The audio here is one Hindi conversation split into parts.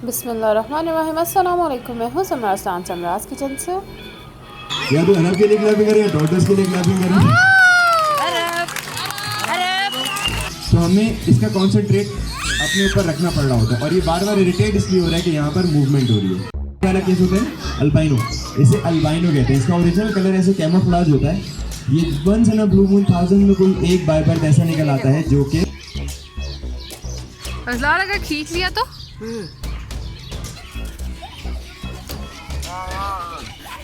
बिस्मिल्लाहिर्रहमानिर्रहीम। अस्सलाम वालेकुम। मैं हूँ समराज किचन से। या तो अरब के लिए क्लैपिंग करें या टॉर्टोइस के लिए क्लैपिंग करें। तो हमें इसका कॉन्सेंट्रेट अपने ऊपर रखना पड़ रहा होता है और ये बार बार इरिटेट इसलिए हो रहा है कि यहाँ पर मूवमेंट हो रही है। वाला केस होता है अल्बाइनो, इसे अल्बाइनो कहते हैं। इसका ओरिजिनल कलर ऐसे कैमोफ्लेज होता है। ये once in a blue moon 1000 में कोई एक बाय बर्थ ऐसा निकल आता है जो कि अगर खींच लिया तो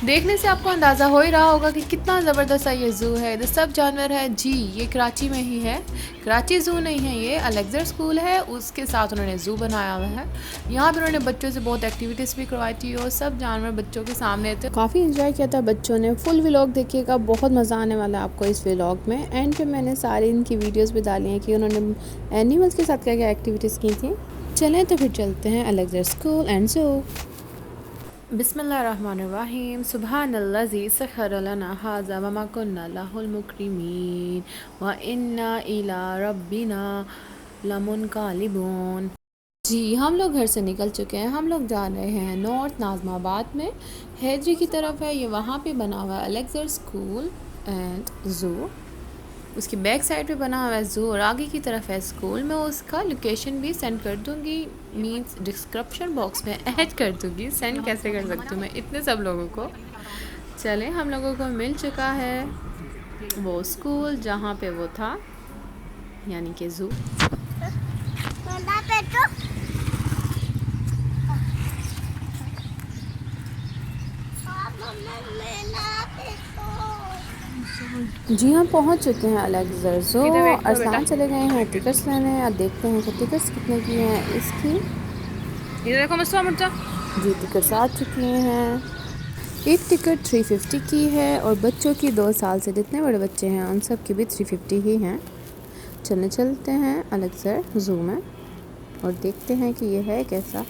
देखने से आपको अंदाज़ा हो ही रहा होगा कि कितना ज़बरदस्त ये ज़ू है। इधर सब जानवर है जी। ये कराची में ही है। कराची ज़ू नहीं है, ये अलेक्जेंडर स्कूल है, उसके साथ उन्होंने ज़ू बनाया हुआ है। यहाँ पर उन्होंने बच्चों से बहुत एक्टिविटीज़ भी करवाई थी और सब जानवर बच्चों के सामने थे। काफ़ी इंजॉय किया था बच्चों ने। फुल व्लॉग देखिएगा, बहुत मज़ा आने वाला है आपको इस व्लॉग में। एंड पे मैंने सारी इनकी वीडियोज़ भी डाली हैं कि उन्होंने एनिमल्स के साथ क्या क्या एक्टिविटीज़ की थी। चलें तो फिर चलते हैं अलेक्जेंडर स्कूल एंड ज़ू। बिस्मिल्लाहिर्रहमानिर्रहीम। सुब्हानल्लज़ी सख़्खर लना हाज़ा वमा कुन्ना लहुल मुक़रिनीन व इन्ना इला रब्बिना लमुनक़ालिबून। जी, हम लोग घर से निकल चुके हैं। हम लोग जा रहे हैं नॉर्थ नाज़माबाद में, हैदरी की तरफ है ये। वहाँ पे बना हुआ है अलेक्जेंडर स्कूल एंड ज़ू। उसकी बैक साइड पे बना हुआ है ज़ू और आगे की तरफ है स्कूल। मैं उसका लोकेशन भी सेंड कर दूँगी, मींस डिस्क्रिप्शन बॉक्स में ऐड कर दूँगी। सेंड कैसे कर सकती हूँ मैं इतने सब लोगों को। चलें, हम लोगों को मिल चुका है वो स्कूल जहाँ पे वो था, यानी कि ज़ू। जी, हम पहुंच चुके हैं अलेक्जेंडर ज़ू। अरसलान चले गए हैं टिकट्स लेने। अब देखते हैं कि टिकट्स कितने की हैं इसकी। ये देखो मुझसे जी, टिकट्स आ चुकी हैं। एक टिकट 350 की है और बच्चों की 2 साल से जितने बड़े बच्चे हैं उन सब की भी 350 ही हैं। चलते हैं अलेक्जेंडर ज़ू में और देखते हैं कि ये है कैसा।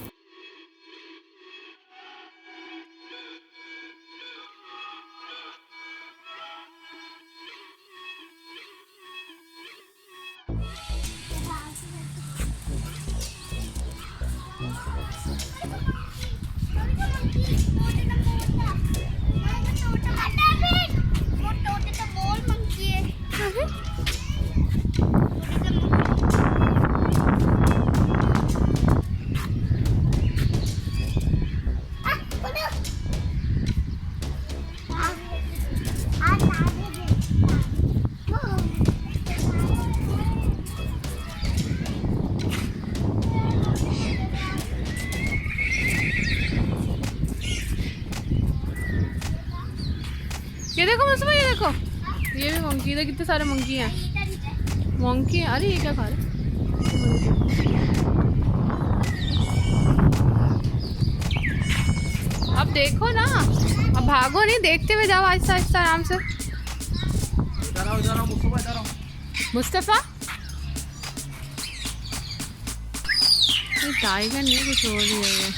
ये देखो मुझसे, ये देखो, ये भी मंकी। इधर कितने सारे मंकी हैं। मंकी है। अरे ये क्या खा रहे? अब देखो ना, अब भागो नहीं, देखते हुए जाओ आहिस्ता आहिस्ता आराम से। मुस्तफ़ा टाइगर नहीं, कुछ और ही है ये।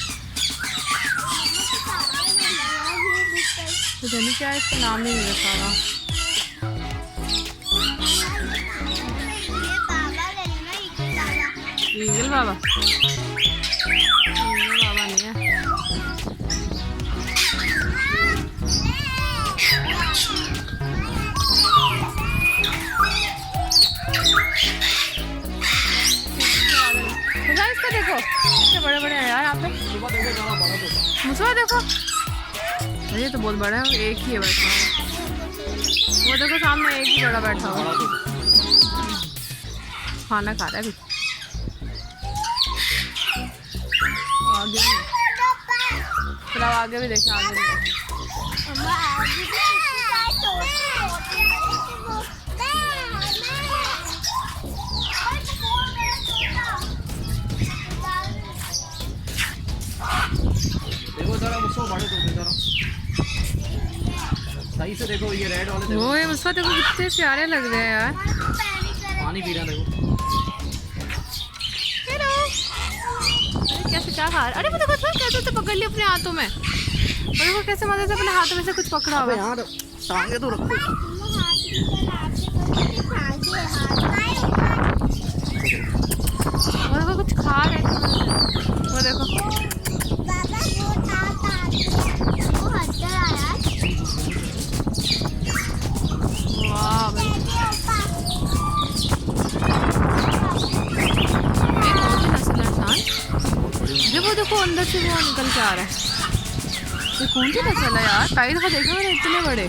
पता नहीं क्या, इसका नाम ही नहीं रखा हुआ। ईगल बाबा, ईगल बाबा नहीं है। इसका देखो कितने बड़े बड़े हैं यार यहाँ पे। मुझे देखो, ये तो बहुत बड़ा है। एक ही है बैठा हुआ। वो देखो सामने एक ही बड़ा बैठा हुआ, खाना खा रहा है अभी। आगे फिर आगे भी देखना, आगे भी देखो जरा मुझको बड़े तो जरा सही से देखो। ये रेड वाले देखो, वो है उसका। देखो कितने प्यारे लग रहे हैं यार। पानी पी रहा देखो। अरे कैसे क्या खा रहा है? अरे वो देखो कैसे उसे पकड़ लिया अपने हाथों में। और देखो कैसे मजे से अपने हाथों में से कुछ पकड़ा हुआ है। यार टांगे तो रखो। वो देखो कुछ खा रहे हैं। वो देखो वो देखो अंदर से वो निकल के आ रहा है। ये कौन सी फसल है यार? पहली दफा देखा मैंने इतने बड़े।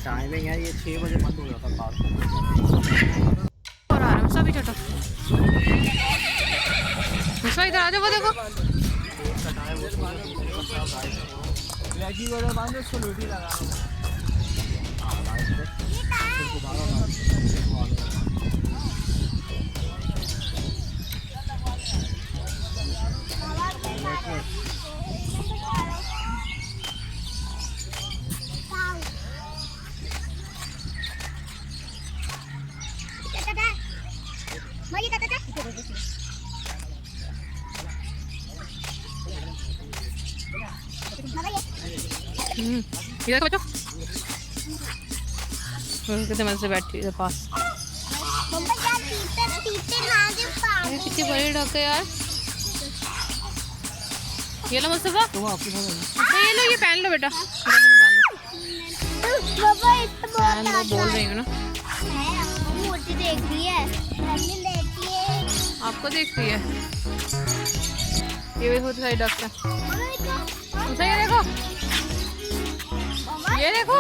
टाइमिंग है ये 6 बजे बंद हो जाता पार्क। और आ रहा है सभी चटो। मुझे इधर आ जाओ, वो देखो। इधर का बच्चों कितने मजे से बैठी इधर पास। कितनी बड़ी डक है यार। ये लो मुस्तफा, अच्छा ये लो, ये पहन लो बेटा, पहन लो, बोल रही हूँ ना। देख रही है, आपको देख रही है। ये भी बहुत सारी डक्स है। अच्छा ये देखो, ये देखो,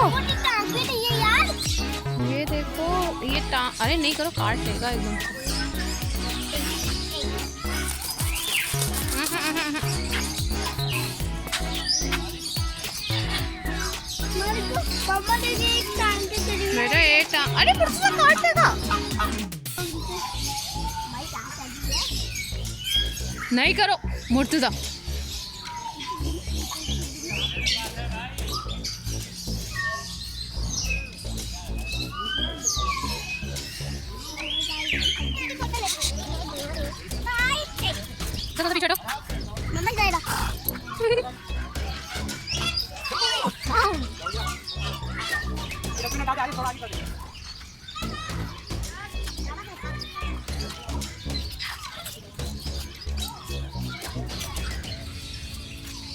ये देखो, ये अरे नहीं करो, काट देगा एकदम। बेटा एक टांग, अरे मुझसे काट देगा। नहीं करो मुर्तजा। चलो चलो मम्मा जाएगा।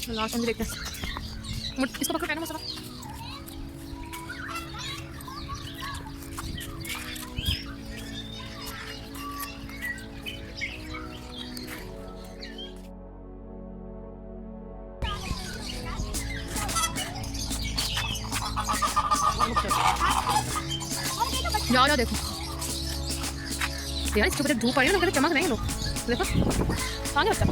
लास्ट में देखते हैं। इसको पकड़ पहना मसाला। जाओ जाओ देखो यार, इसके ऊपर धूप पड़ी है ना, चमक रहे हैं लोग। देखो कहाँ गया बच्चा।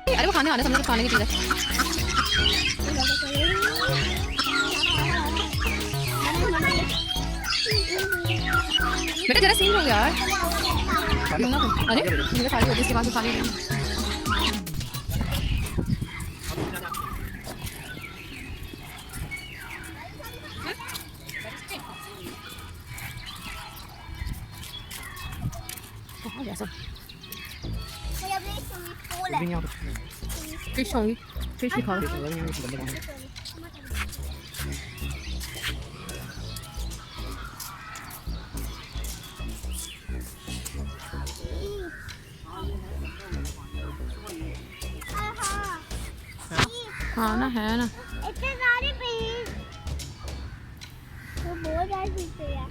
अरे वो खाने आने समझो, खाने की चीज़ है। बेटा जरा सीन हो गया यार। अरे मेरे खाली होती, इसके बाद खाली नहीं। फिश होंगी, फिश ही खाओ। हाँ ना, है ना। इतने सारे पीस तो बहुत सारे पीस है।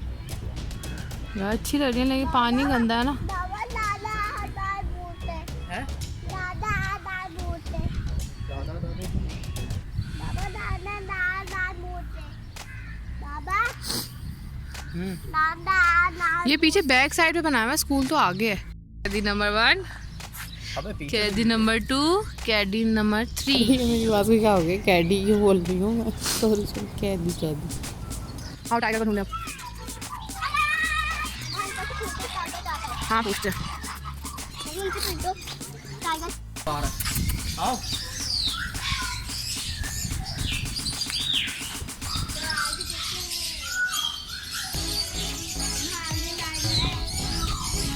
यार अच्छी लग रही है लेकिन पानी गंदा है ना। बाबा दादा आधार बोलते हैं? दादा आधार बोलते दादा दादी बाबा दादा दादा बोलते बाबा दादा आधार ये पीछे बैक साइड पे बनाया हुआ है, स्कूल तो आगे है। कैदी नंबर 1, अबे पीछे कैदी नंबर 2, कैदी नंबर 3। मेरी बात को क्या हो गया, कैडी क्यों बोल रही हूँ मैं? सॉरी कैदी कैदी। आओ टाइगर को ढूंढे अब। हाँ पूछते हैं। आओ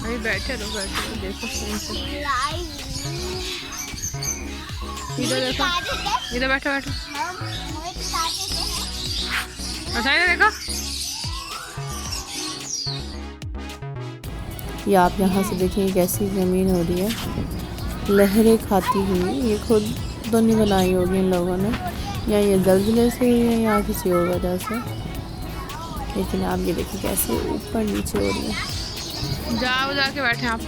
अभी बैठे रहो देखो फोन से। इधर देखो, इधर बैठो बैठो। अच्छा इधर देखो। ये आप यहाँ से देखिए कैसी ज़मीन हो रही है, लहरें खाती हुई। ये खुद तो नहीं बनाई होगी इन लोगों ने, या ये ज़लज़ले से हुई है या किसी और वजह से, लेकिन आप ये देखिए कैसे ऊपर नीचे हो रही है। जाओ जाके बैठे आप।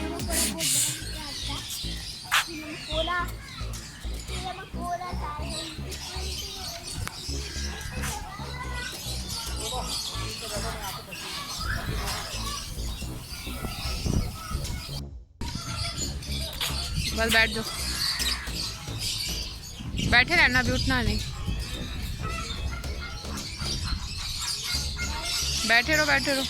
बस बैठ जाओ, बैठे रहना, अभी उठना नहीं। बैठे रहो बैठे रहो।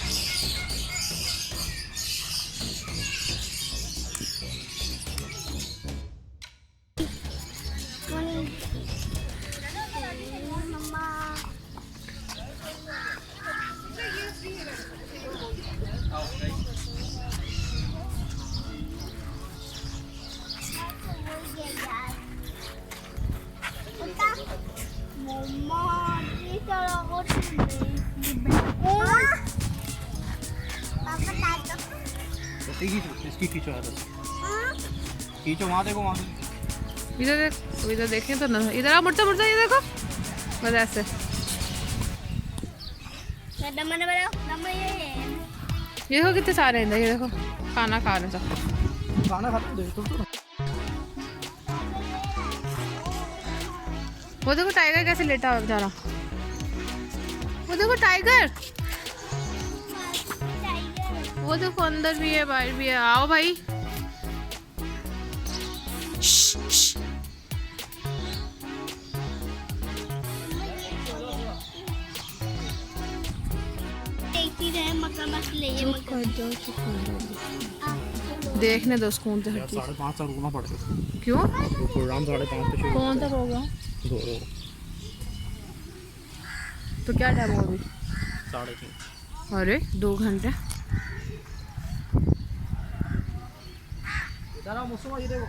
इसकी खींचो है खींचो, वहाँ देखो वहाँ इधर देख, इधर देखें तो ना, इधर आ, मुड़ता मुड़ता, ये देखो बस ऐसे। ये देखो कितने सारे हैं इधर, ये देखो खाना खा रहे हैं सब। खाना खाते देखो तो। वो देखो टाइगर कैसे लेटा हुआ बेचारा, वो देखो टाइगर, वो देखो अंदर भी है बाहर भी है। आओ भाई। देखने दो सुकून से हर चीज। 5:30 रुकना पड़ेगा। क्यों? प्रोग्राम 5:30 पे शुरू। कौन सा प्रोग्राम? 2 तो क्या टाइम होगा अभी? 3:30। अरे 2 घंटे। इधर आओ मुझसे, ये देखो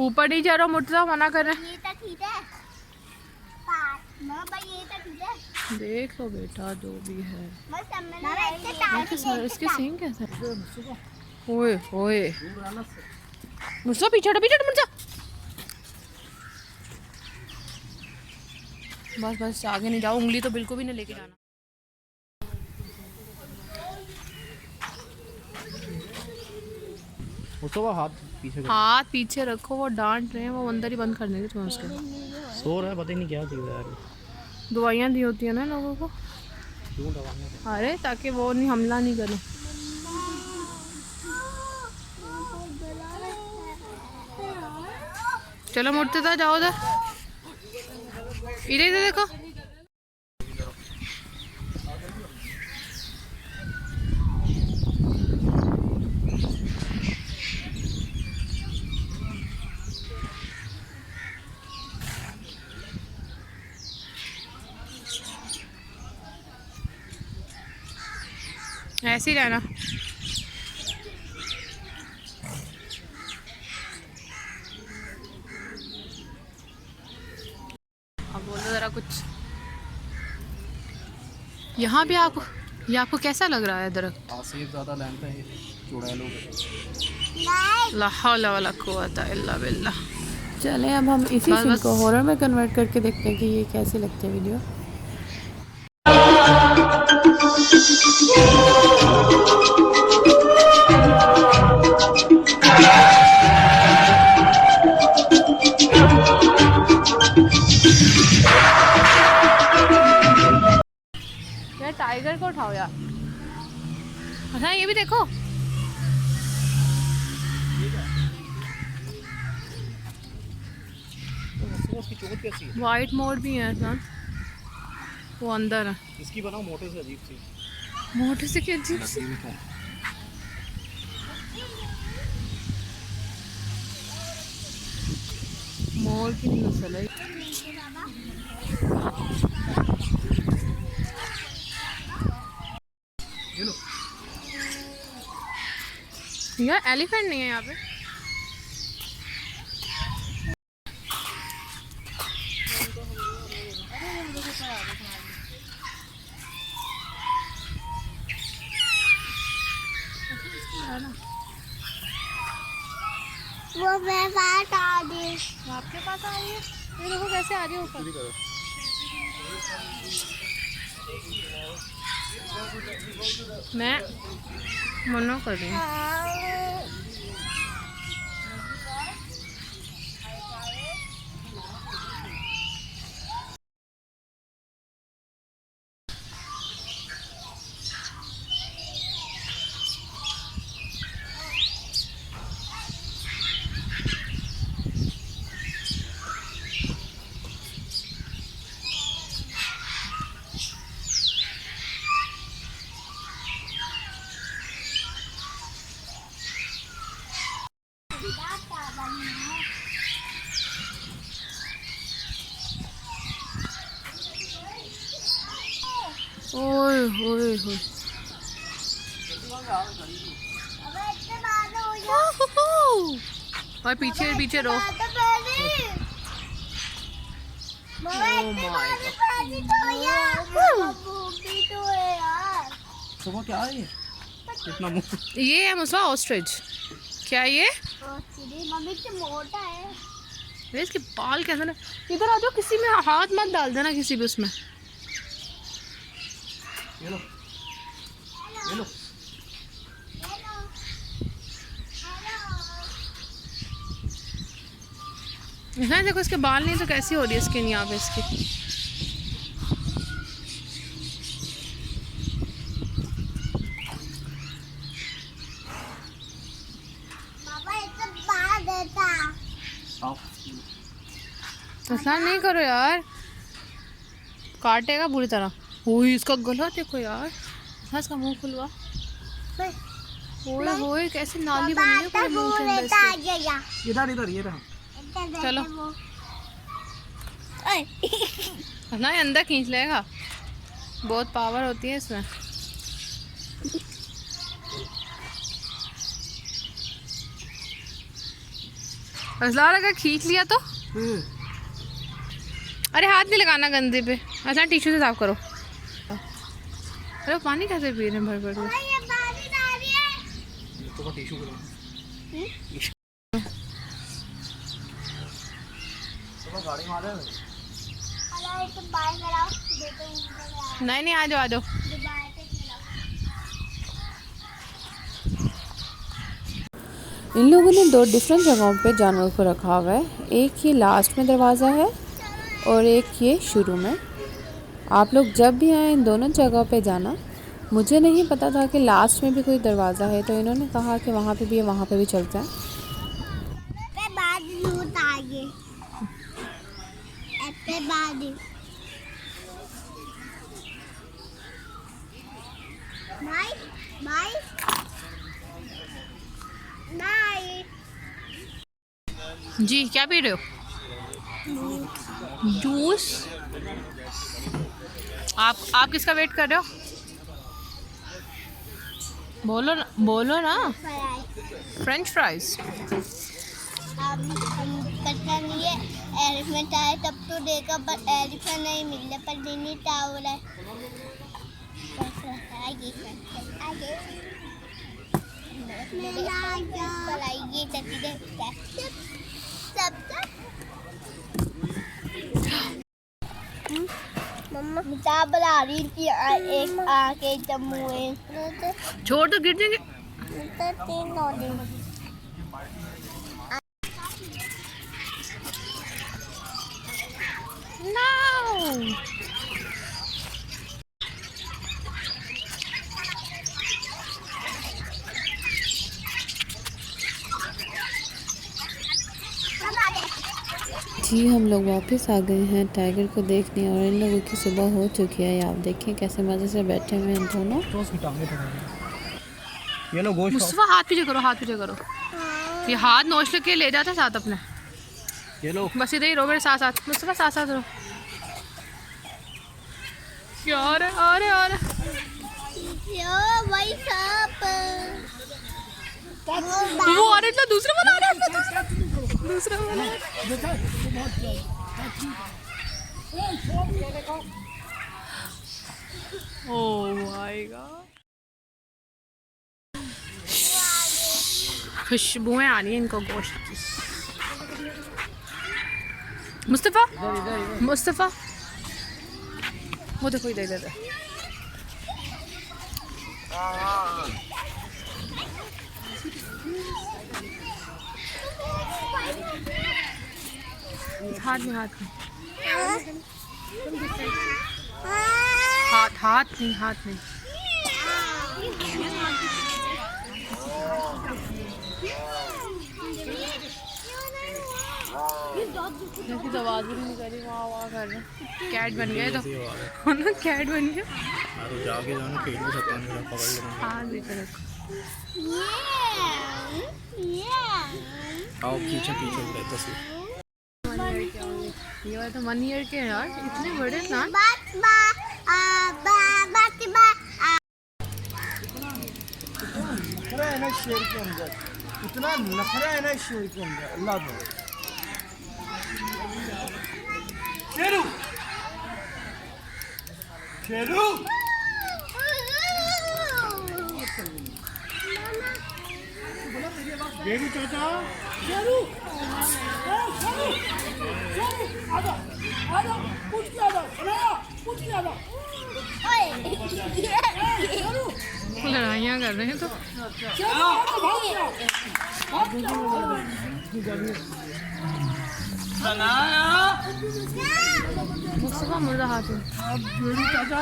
ऊपर नहीं जा रहा, मुझसे मना कर रहे हैं। ये तक ठीक है भाई, ये तक ठीक है। देख लो बेटा जो भी है। बस इसके सींग कैसे? ओए ओए मुझसे पीछे हटो, पीछे हटो मुझसे। बस बस आगे नहीं जाओ, उंगली तो बिल्कुल भी नहीं लेके जाना। उसको हाथ पीछे हाथ पीछे रखो, वो डांट रहे हैं, वो अंदर ही बंद कर देंगे तुम्हें उसके। सो रहा है, पता ही नहीं क्या चीज़ है यार। दवाइयाँ दी होती है ना लोगों को। क्यों दवाइयाँ? अरे ताकि वो नहीं हमला नहीं करे। चलो मुड़ते तो जाओ उधर, इधर इधर देखो। ऐसे ही रहना। अब बोलो जरा कुछ। यहाँ भी आप ये आपको कैसा लग रहा है दरख्त? सेब ज़्यादा लैंड है, चुड़ैल हो गए। ला हौला वला कुव्वता इल्ला बिल्लाह। चलें अब हम इसी बस सीन बस। को हॉरर में कन्वर्ट करके देखते हैं कि ये कैसी लगती है वीडियो। यार टाइगर को उठाओ यार। अच्छा ये भी देखो। उसकी चोट कैसी है? वाइट मोड भी है ना, वो अंदर है। इसकी बनाओ मोटे से अजीब सी। मोटे से क्या अजीब सी। मोर की नस्ल है। ये लो। यार एलिफेंट नहीं है यहाँ पे। वो मेरे पास आ गई। आपके पास आ रही है? ये देखो कैसे आ रही है ऊपर। मैं मना कर रही हूँ। ओए होए होए। और पीछे पीछे रो। सुबह क्या है ये? कितना मुँह। ये है मुसवा ऑस्ट्रिच। क्या ये? मम्मी तो मोटा है। अरे इसके बाल कैसे ना। इधर आ जाओ, किसी में हाथ मत डाल देना, किसी भी उसमें। ये लो, ये लो। हाँ देखो इसके बाल नहीं तो कैसी हो रही है स्किन यहाँ पे इसकी। पापा इससे बाहर देता। आओ। असलान नहीं करो यार, काटेगा बुरी तरह। ओए इसका गला देखो यार। हाँ इसका मुंह खुलवा। ओए होए कैसे नाली बनी है पूरे मुंह के अंदर इसके। इधर इधर ये रहा। चलो ना अंदर खींच लेगा, बहुत पावर होती है इसमें। असलान अगर खींच लिया तो अरे हाथ नहीं लगाना गंदे पे। अच्छा टिश्यू से साफ करो। अरे पानी कैसे पी रहे हैं भर भर के। ये बारिश आ रही है। तो टिश्यू करो। तो गाड़ी में आ जाए। अरे इससे बाहर कराओ। देखो ऊपर नहीं नहीं आ जाओ आ जाओ। बाहर से खिलाओ। इन लोगों ने दो डिफरेंट जगहों पे जानवर को रखा हुआ है। एक ये लास्ट में दरवाज़ा है और एक ये शुरू में। आप लोग जब भी आए इन दोनों जगहों पे जाना। मुझे नहीं पता था कि लास्ट में भी कोई दरवाज़ा है, तो इन्होंने कहा कि वहाँ पे भी है, वहाँ पे भी चलते हैं। पे बादल लूट आ गए। पे बादल। Bye bye bye. जी क्या पी रहे हो? जूस। आप किसका वेट कर रहे हो? बोलो ना। French fries. पता नहीं है एलिफेंट आए तब तो देखा, पर एलिफेंट नहीं मिल रहा, पर नहीं टावर है। मम्मा चाय बना रही थी एक आके जम्मू छोड़ तो गिर जाएंगे। तीन नौ दिन जी हम लोग वापस आ गए हैं टाइगर को देखने और इन लोगों की सुबह हो चुकी है। आप देखें कैसे मज़े से बैठे हुए हैं दोनों। ये लो गोश्त मुस्तफा हाथ पीछे करो, हाथ पीछे करो। ये हाथ नोच के ले जाता साथ अपने। ये लो बस इधर ही रहो मेरे साथ साथ। मुस्तफा साथ साथ रहो। क्या आ रहा यो भाई साहब वो आ रहा दूसरा बना रहा है। दूसरा बना ओह माय गॉड। खुशबुएं आ रही हैं इनको गोश्त की। मुस्तफा मुस्तफा वो देखो इधर इधर हाथ में हाथ नहीं तो आवाज भी नहीं करी। वाह कर रहे कैट बन गए तो ना कैट बन गया। जाके जाना खेल भी सकता हूँ पकड़ लेंगे। हाँ देखो आओ पीछे पीछे रहता सी। ये वाला तो 1 ईयर के हैं यार, इतने बड़े ना। नखरा है ना शेर के अंदर, इतना नखरा है ना शेर के अंदर। अल्लाह दो शेरू शेरू शेरू चाचा शेरू आजा आजा पूछ के आजा पूछ के आजा लड़ाइयाँ कर रहे हैं तो मुस्तफा मुर्दा हाथ में। बेरू चाचा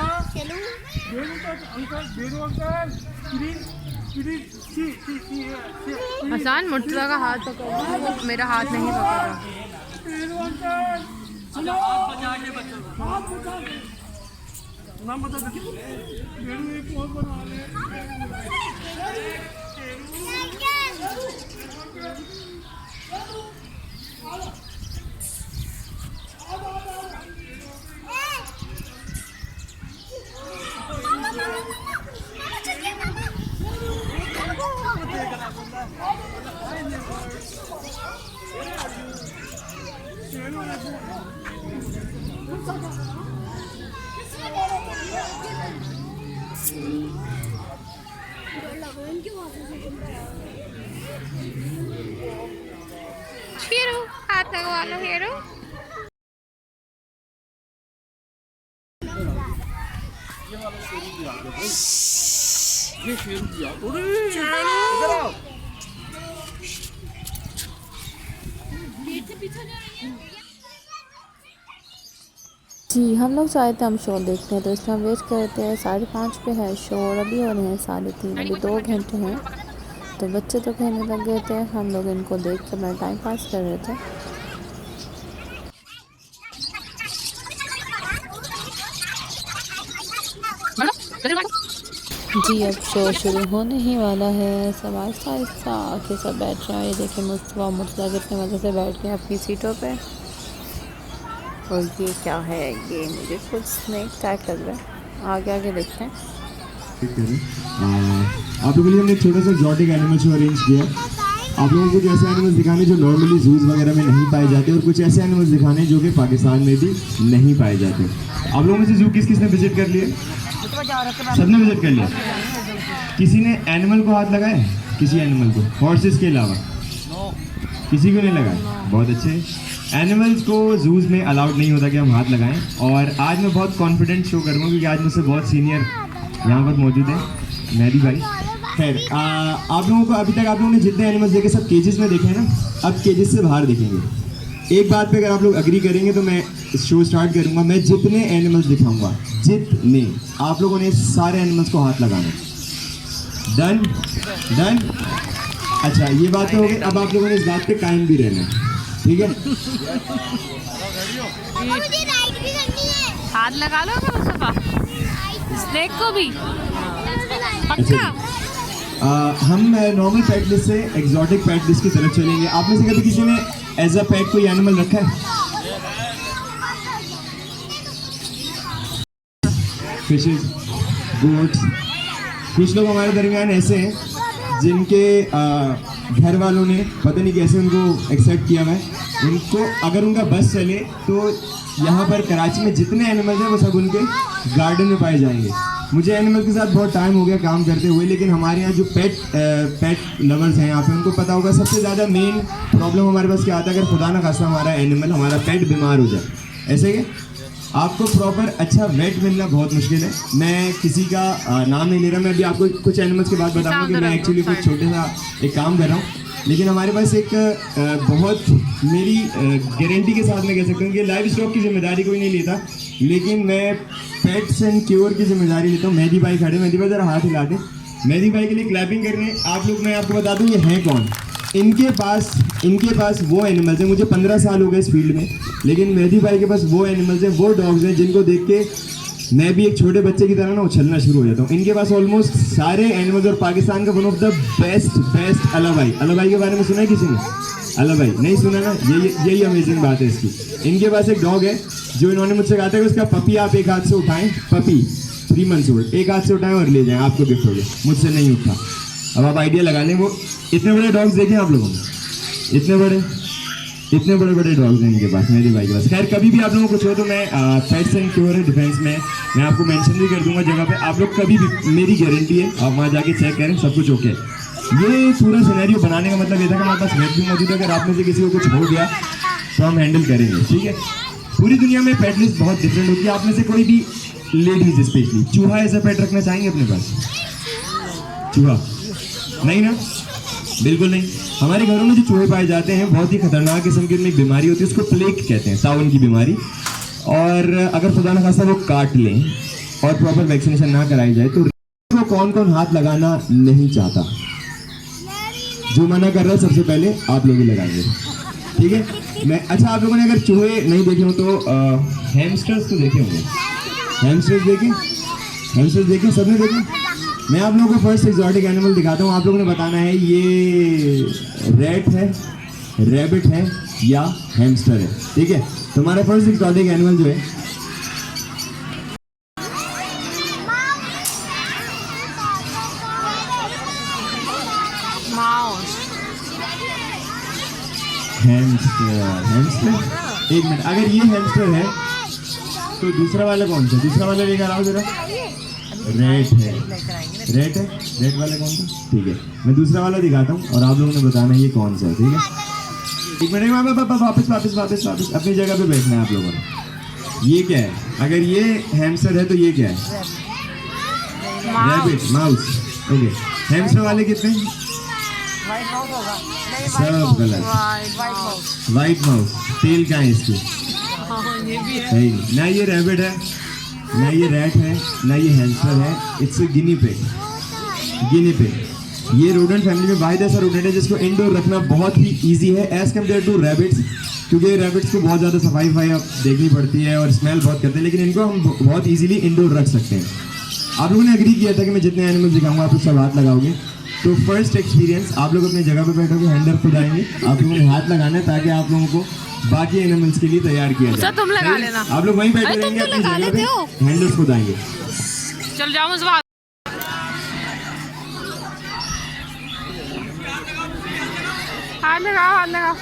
अंकल बेरू अंकल हसान मुर्तज़ा का हाथ पकड़, मेरा हाथ नहीं पकड़ रहा। बेरू अंकल नाम बता दो। बेरू एक और बना ले। शेरू हाथ लगवा लो शेरू। जी हम लोग चाहे थे हम शो देखते हैं तो इसमें हम वेट करते हैं। 5:30 पे है शो और अभी हो रहे हैं 3:30। अभी 2 घंटे हैं तो बच्चे तो कहने लग गए थे। हम लोग इनको देख कर अपना टाइम पास कर रहे थे। जी अब शो शुरू होने ही वाला है। सब आहिस्ता आहिस्ता आके सब बैठ रहे हैं। ये देखिए मुर्तज़ा कितने मज़े से बैठ गए अपनी सीटों पे। और ये क्या है, ये मुझे कुछ स्नैक टाइप लग रहा है। आगे आगे देखते हैं। आप लोगों के लिए हमने एक छोटा सा एक्सोटिक एनिमल शो अरेंज किया। आप लोगों को कुछ ऐसे एनिमल्स दिखाने जो नॉर्मली जूज वगैरह में नहीं पाए जाते और कुछ ऐसे एनिमल्स दिखाने जो कि पाकिस्तान में भी नहीं पाए जाते। आप लोगों में से जू किस किसने विजिट कर लिए? सबने विजिट कर लिया। किसी ने एनिमल को हाथ लगाया? किसी एनिमल को, हॉर्सेस के अलावा किसी को नहीं लगाया? बहुत अच्छे। एनिमल्स को जूज में अलाउड नहीं होता कि हम हाथ लगाएं, और आज मैं बहुत कॉन्फिडेंट शो करूँगा क्योंकि आज मुझसे बहुत सीनियर यहाँ पर मौजूद हैं, मेहदी भाई। खैर, आप लोगों को अभी तक आप लोगों ने जितने एनिमल्स देखे सब केजेस में देखे हैं ना, अब केजेस से बाहर देखेंगे। एक बात पे अगर आप लोग अग्री करेंगे तो मैं शो स्टार्ट करूँगा। मैं जितने एनिमल्स दिखाऊंगा, जितने, आप लोगों ने सारे एनिमल्स को हाथ लगाना। डन? डन? अच्छा, ये बात तो हो गई। अब आप लोगों ने इस बात पे कायम भी रहना, ठीक है? मुझे राइड भी करनी है। हाथ लगा लो मुस्तफा, स्नेक को भी अच्छा, हम नॉर्मल पेट लिस्ट से एक्सोटिक पेट लिस्ट की तरफ चलेंगे। आप में से कभी किसी ने एज अ पेट कोई एनिमल रखा है? Fishes, goats. कुछ लोग हमारे दरमियान ऐसे हैं जिनके घर वालों ने पता नहीं कैसे उनको एक्सेप्ट किया हुआ है। उनको अगर उनका बस चले तो यहाँ पर कराची में जितने एनिमल्स हैं वो सब उनके गार्डन में पाए जाएंगे। मुझे एनिमल के साथ बहुत टाइम हो गया काम करते हुए, लेकिन हमारे यहाँ जो पेट लवर्स हैं यहाँ पे, उनको पता होगा सबसे ज़्यादा मेन प्रॉब्लम हमारे पास क्या आता है। अगर खुदा ना खास्ता हमारा एनिमल, हमारा पेट बीमार हो जाए, ऐसे कि आपको प्रॉपर अच्छा वेट मिलना बहुत मुश्किल है। मैं किसी का नाम नहीं ले रहा, मैं अभी आपको कुछ एनिमल्स के बाद बताऊंगा कि मैं एक्चुअली कुछ छोटे सा एक काम कर रहा हूँ, लेकिन हमारे पास एक बहुत मेरी गारंटी के साथ मैं कह सकता हूँ कि लाइव स्टॉक की जिम्मेदारी कोई नहीं लेता, लेकिन मैं पेट्स एंड क्योर की जिम्मेदारी लेता हूँ। मेहदी भाई खड़े, मेहदी भाई जरा हाथ हिला दे। मेहदी भाई के लिए क्लैपिंग करने आप लोग। मैं आपको बता दूँ ये हैं कौन। इनके पास वो एनिमल्स हैं। मुझे 15 साल हो गए इस फील्ड में, लेकिन मेहदी भाई के पास वो एनिमल्स हैं, वो डॉग्स हैं जिनको देख के मैं भी एक छोटे बच्चे की तरह ना उछलना शुरू हो जाता हूँ। इनके पास ऑलमोस्ट सारे एनिमल्स, और पाकिस्तान का वन ऑफ द बेस्ट अला भाई के बारे में सुना है किसी ने? अला भाई नहीं सुना ना? यही अमेजिंग बात है इसकी। इनके पास एक डॉग है जो इन्होंने मुझसे कहा था कि उसका पपी आप एक हाथ से उठाएं, पपी 3 मंथ्स ओल्ड, एक हाथ से उठाएं और ले जाएं, आपको गिफ्ट हो गया। मुझसे नहीं उठा। अब आप आइडिया लगा लें, वो इतने बड़े डॉग्स देखे आप लोगों ने? इतने बड़े डॉग्स हैं इनके पास, मेरे भाई के पास। खैर, कभी भी आप लोगों को कुछ हो तो मैं पेट्स एंड क्योर डिफेंस में मैं आपको मेंशन भी कर दूंगा जगह पे। आप लोग कभी भी, मेरी गारंटी है, आप वहाँ जाके चेक करें, सब कुछ ओके। ये पूरा सिनेरियो बनाने का मतलब ये था कि हमारे पास वेट भी मौजूद है। अगर आप में से किसी को कुछ हो गया तो हम हैंडल करेंगे, ठीक है? पूरी दुनिया में पेट लिस्ट बहुत डिफरेंट होती है। आप में से कोई भी लेडीज स्पेशली चूहा एज अ पेट रखना चाहेंगे अपने पास? चूहा नहीं ना? बिल्कुल नहीं। हमारे घरों में जो चूहे पाए जाते हैं बहुत ही खतरनाक किस्म की, उनमें एक बीमारी होती है, उसको प्लेग कहते हैं, ताउन की बीमारी। और अगर खुदा न खास्ता वो काट लें और प्रॉपर वैक्सीनेशन ना कराई जाए तो कौन कौन हाथ लगाना नहीं चाहता? जो मना कर रहा है सबसे पहले आप लोग ही लगाएंगे, ठीक है? मैं अच्छा, आप लोगों ने अगर चूहे नहीं देखे हो तो हैमस्टर्स तो देखे होंगे। हैमस्टर्स देखे? सबने देखे? मैं आप लोगों को फर्स्ट एक्सोटिक एनिमल दिखाता हूँ। आप लोगों ने बताना है ये रैट है, रैबिट है या हैमस्टर है, ठीक है? तो हमारा फर्स्ट एक्सोटिक एनिमल जो है हैमस्टर। एक मिनट, अगर ये हैमस्टर है तो दूसरा वाला कौन सा? दूसरा वाला लेकर आओ जरा। रेट है, रेट वाला कौन सा? ठीक है, मैं दूसरा वाला दिखाता हूँ और आप लोगों ने बताना है ये कौन सा है, ठीक है? एक मिनट, वापस अपनी जगह पे बैठना है आप लोगों ने। ये क्या है? अगर ये हैमस्टर है तो ये क्या है? Rabbit, mouse. ओके, हैमस्टर वाले कितने? सब गलत। White mouse. तेल क्या है इसकी? है ही नहीं। ना ये रैबिट है, ना ये रैट है, ना ये हैमस्टर है। It's guinea pig. ये रोडेंट फैमिली में वाहिद ऐसा रोडेंट है जिसको इंडोर रखना बहुत ही इजी है एज कम्पेयर टू रैबिट्स, क्योंकि रैबिट्स को बहुत ज़्यादा सफाई अब देखनी पड़ती है और स्मेल बहुत करते हैं, लेकिन इनको हम बहुत इजीली इंडोर रख सकते हैं। आप लोगों ने एग्री किया था कि मैं जितने एनिमल्स दिखाऊंगा आप लोग सब हाथ लगाओगे। तो फर्स्ट एक्सपीरियंस, आप लोग अपनी जगह पे बैठोगे, हैंडल खुद आएंगे, आप लोगों ने हाथ लगाना है ताकि आप लोगों को बाकी एनिमल्स के लिए तैयार किया जाए। तुम लगा लेना, आप लोग वहीं बैठे रहेंगे अपनी जगह पे, हैंडल्स खुद आएंगे। चल जाओ मुझे हाथ लगाओ।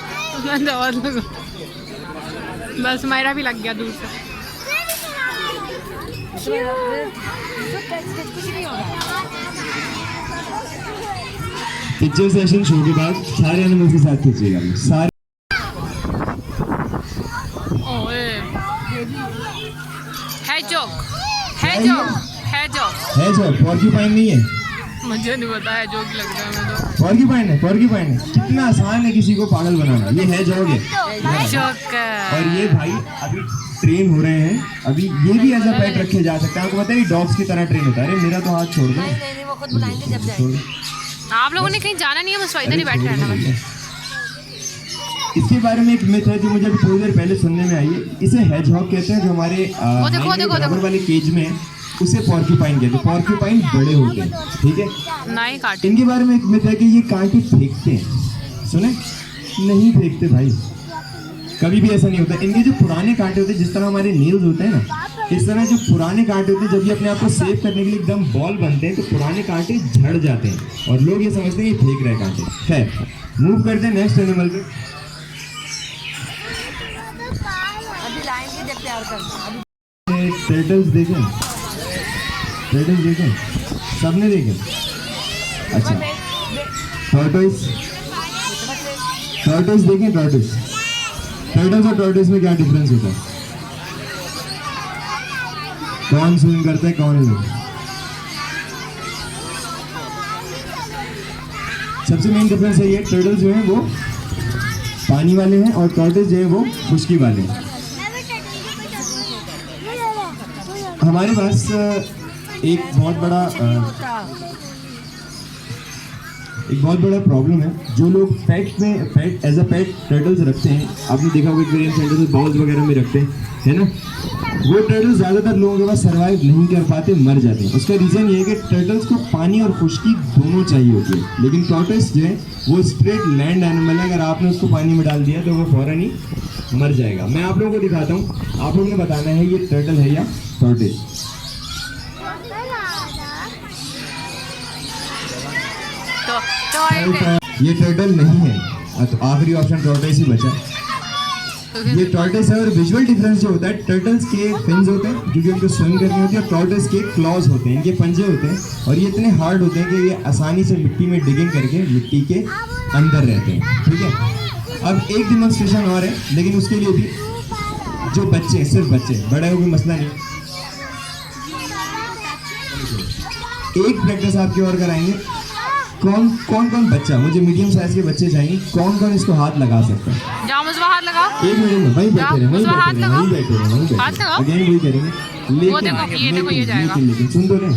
बस मेरा भी लग गया दूर से। पिक्चर सेशन शो के बाद सारे एनिमल्स के साथ खींचिएगा सारे। है जो पॉर्क्यूपाइन नहीं है, मुझे नहीं पता है, जोक लग रहा है मुझे। पॉर्क्यूपाइन है, पॉर्क्यूपाइन है। कितना आसान है किसी को पागल बनाना। ये है जॉग है और ये भाई अभी ट्रेन हो रहे हैं। अभी ये भी एज अ पेट रखे जा सकते हैं। आपको पता है डॉग्स की तरह ट्रेन होता है। अरे मेरा तो हाथ छोड़ दो। आप लोगों ने कहीं जाना नहीं है, बस इधर ही बैठ रहना बस। इसके बारे में एक मिथ है जो मुझे अभी थोड़ी देर पहले सुनने में आई है। इसे हेजहॉग कहते हैं जो हमारे बराबर वाले केज में है, उसे पॉर्क्यूपाइन कहते हैं। पॉर्क्यूपाइन बड़े होते हैं, ठीक है। नहीं काटे। इनके बारे में एक मिथ है कि ये कांटे फेंकते हैं। सुने, नहीं फेंकते भाई, कभी भी ऐसा नहीं होता। इनके जो पुराने कांटे होते हैं, जिस तरह हमारे नेल्स होते हैं ना, इस तरह जो पुराने कांटे होते हैं, जब ये अपने आप को सेव करने के लिए एकदम बॉल बनते हैं तो पुराने कांटे झड़ जाते हैं और लोग ये समझते हैं कि फेंक रहे कांटे। खैर, मूव करते हैं नेक्स्ट एनिमल पे। टर्टल्स देखें, टर्टल्स देखें, सबने देखे। अच्छा, टॉर्टोइस, टॉर्टोइस देखें। टॉर्टोइस, टर्टल्स और टॉर्टोइस में क्या डिफरेंस होता है? कौन स्विम करता है, कौन नहीं? सबसे मेन डिफरेंस है ये, टर्टल्स जो हैं वो पानी वाले हैं और टॉर्टोइस जो है वो खुश्की वाले हैं। हमारे पास एक बहुत बड़ा प्रॉब्लम है। जो लोग पेट एज अ पेट टर्टल्स रखते हैं, आपने देखा होगा एक्वेरियम सेंटर से बॉल्स वगैरह में रखते हैं, है ना। वो टर्टल्स ज़्यादातर लोगों के पास सर्वाइव नहीं कर पाते, मर जाते हैं। उसका रीज़न ये है कि टर्टल्स को पानी और खुश्की दोनों चाहिए होती है, लेकिन टॉर्टोइस जो है वो स्ट्रेट लैंड एनिमल है। अगर आपने उसको पानी में डाल दिया तो वो फौरन ही मर जाएगा। मैं आप लोगों को दिखाता हूँ, आप लोगों ने बताना है ये टर्टल है या टॉर्टोइस। ये टर्टल नहीं है, तो आखिरी ऑप्शन टॉर्टोइस ही बचा। ये टॉर्टोइस है और विजुअल डिफरेंस जो होता है, टर्टल्स के फिन्स होते हैं क्योंकि उनको स्विम करनी होती है, और टॉर्टोइस के क्लॉज होते हैं, इनके पंजे होते हैं और ये इतने हार्ड होते हैं कि ये आसानी से मिट्टी में डिगिंग करके मिट्टी के अंदर रहते हैं, ठीक है। अब एक डेमोन्स्ट्रेशन और है, लेकिन उसके लिए भी जो बच्चे, सिर्फ बच्चे, बड़े हो कोई मसला नहीं। एक प्रैक्टिस आपकी और कराएंगे। कौन बच्चा, मुझे मीडियम साइज के बच्चे चाहिए, कौन इसको हाथ लगा सकता है? जाओ मुझे हाथ लगाओ। एक मिनट में वहीं बैठे रहे, वहीं बैठे रहे। अगेन वही करेंगे, लेकिन सुन दो रहे,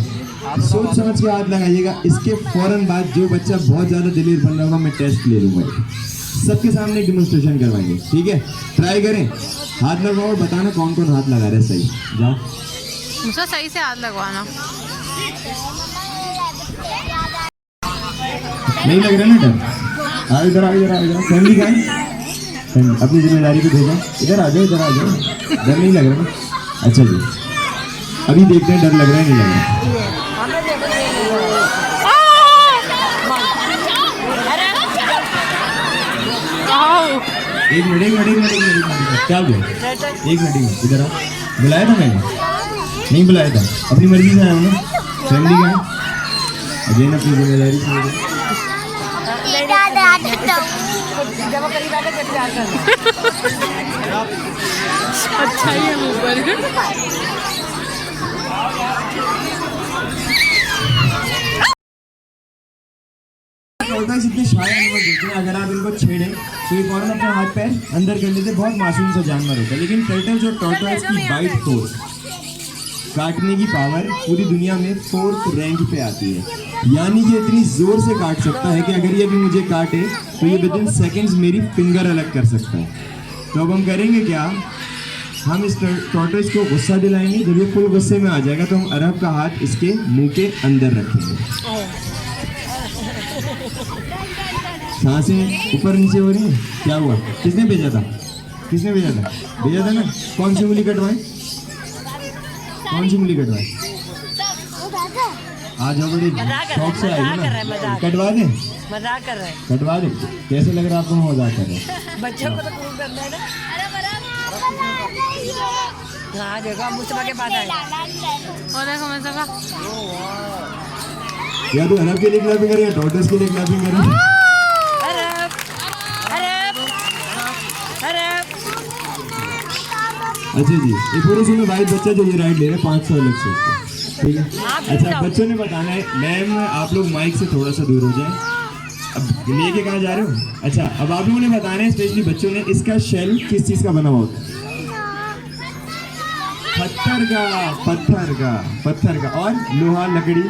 सोच समझ के हाथ लगाइएगा। इसके फौरन बाद जो बच्चा बहुत ज़्यादा दिलेर बन रहा होगा, मैं टेस्ट ले लूँगा, सबके सामने एक डेमोन्स्ट्रेशन करवाएंगे, ठीक है। ट्राई करें, हाथ लगाओ, बताना कौन हाथ लगा रहा है सही। जाओ, मुझे सही से हाथ लगवाना। नहीं लग रहा ना डर? इधर आओ। फैमिली का अपनी जिम्मेदारी को भेजा, इधर आ जाओ। डर नहीं लग रहा ना? अच्छा जी, अभी देखते हैं डर लग रहा है नहीं लग रहा। एक मिनट क्या बोल? एक मिनट इधर आओ। बुलाया था मैंने? नहीं बुलाया था, अपनी मर्जी से आया हूँ ना। फैमिली का अगेन अपनी जिम्मेदारी से। अच्छा ही है ऊपर। इतने शायर एनिमल देखे हैं, अगर आप इनको छेड़ें तो ये फौरन अपना हाथ पैर अंदर कर लेते, बहुत मासूम सा जानवर होता है। लेकिन टर्टल्स और टॉर्टोइस की बाइट फोर्स, काटने की पावर पूरी दुनिया में 4th रैंक पे आती है। यानी कि इतनी जोर से काट सकता है कि अगर ये भी मुझे काटे तो ये विदिन सेकंड्स मेरी फिंगर अलग कर सकता है। तो अब हम करेंगे क्या, हम इस टॉर्टोइस को गुस्सा दिलाएंगे। जब ये फुल गुस्से में आ जाएगा तो हम अरब का हाथ इसके मुंह के अंदर रखेंगे। सांसें ऊपर नीचे हो रही हैं, क्या हुआ? किसने भेजा था? भेजा था ना? कौन सी उंगली कटवाएं? आज हम बड़ी शौक से आए ना, कटवा दें? मजाक कर रहे हैं। कटवा दें? कैसे लग रहा है आपको? मजाक कर रहे हैं? बच्चों को तो प्रूव करना है ना। हाँ देखो मुस्तफा के पास आएगा। और देखो मुस्तफा या तो अरब के लिए क्लैपिंग करें या टॉर्टोइज के लिए क्लैपिंग करें। अरब अरब अरब। अच्छा जी, ये पूरे समय वाइट बच्चा जो ये राइड ले रहे हैं 500 अलग से उसको, ठीक है। अच्छा बच्चों ने बताना है, मैम आप लोग माइक से थोड़ा सा दूर हो जाएं। अब लेके कहाँ जा रहे हो? अच्छा अब आप लोगों ने बताना है, स्पेशली बच्चों ने, इसका शेल किस चीज़ का बना हुआ होता है? पत्थर का और लोहा लकड़ी।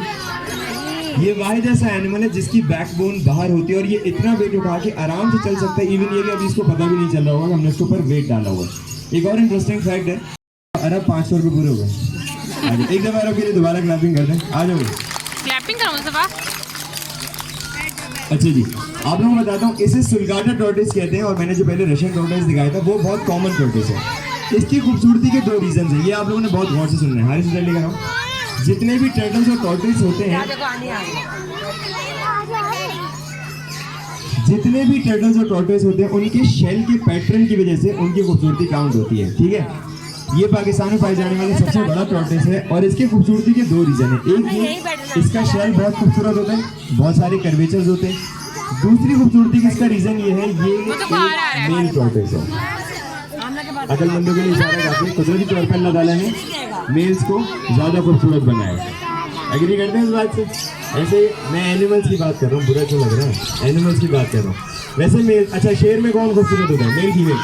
ये वाहिद ऐसा एनिमल है जिसकी बैकबोन बाहर होती है और ये इतना वेट उठा के आराम से चल सकता है। इवन ये कि अभी इसको पता भी नहीं चल रहा होगा हमने इसके ऊपर वेट डाला हुआ है। एक और इंटरेस्टिंग फैक्ट है, अरब 500 रुपये पूरे हो गए। एक दफ़ा अरब के लिए दोबारा क्लैपिंग कर दें, आ जाओ क्लैपिंग करो मुस्तफा। अच्छा जी, आप लोगों को बताता हूँ, इसे सुलगाटा टॉर्टोइज कहते हैं और मैंने जो पहले रशियन टॉर्टोइज दिखाया था वो बहुत कॉमन टॉर्टोइज है। इसकी खूबसूरती के 2 रीजन है, ये आप लोगों ने बहुत गौर से सुनना है। हारिस का नाम, जितने भी टर्टल्स और टॉर्टोइज होते हैं, जितने भी टर्टल्स और टॉर्टोइज होते हैं उनके शेल के पैटर्न की वजह से उनकी खूबसूरती काउंट होती है, ठीक है। ये पाकिस्तान में पाए जाने वाला सबसे बड़ा टॉर्टोइज है और इसकी खूबसूरती के 2 रीजन है। एक ये इसका शेल बहुत खूबसूरत होता है, बहुत सारे कर्वेचर्स होते हैं। दूसरी खूबसूरती की इसका रीजन ये है, ये मेल टॉर्टोइज है। अकलमंदों के लिए इशारा करते हैं, कुदरती तौर पर अल्लाह ताला ने मेल्स को ज़्यादा खूबसूरत बनाया। एग्री करते हैं इस बात से? ऐसे मैं एनिमल्स की बात कर रहा हूँ, बुरा क्यों लग रहा है? एनिमल्स की बात कर रहा हूँ। वैसे मेल, अच्छा शेर में कौन खूबसूरत होता है? Male female?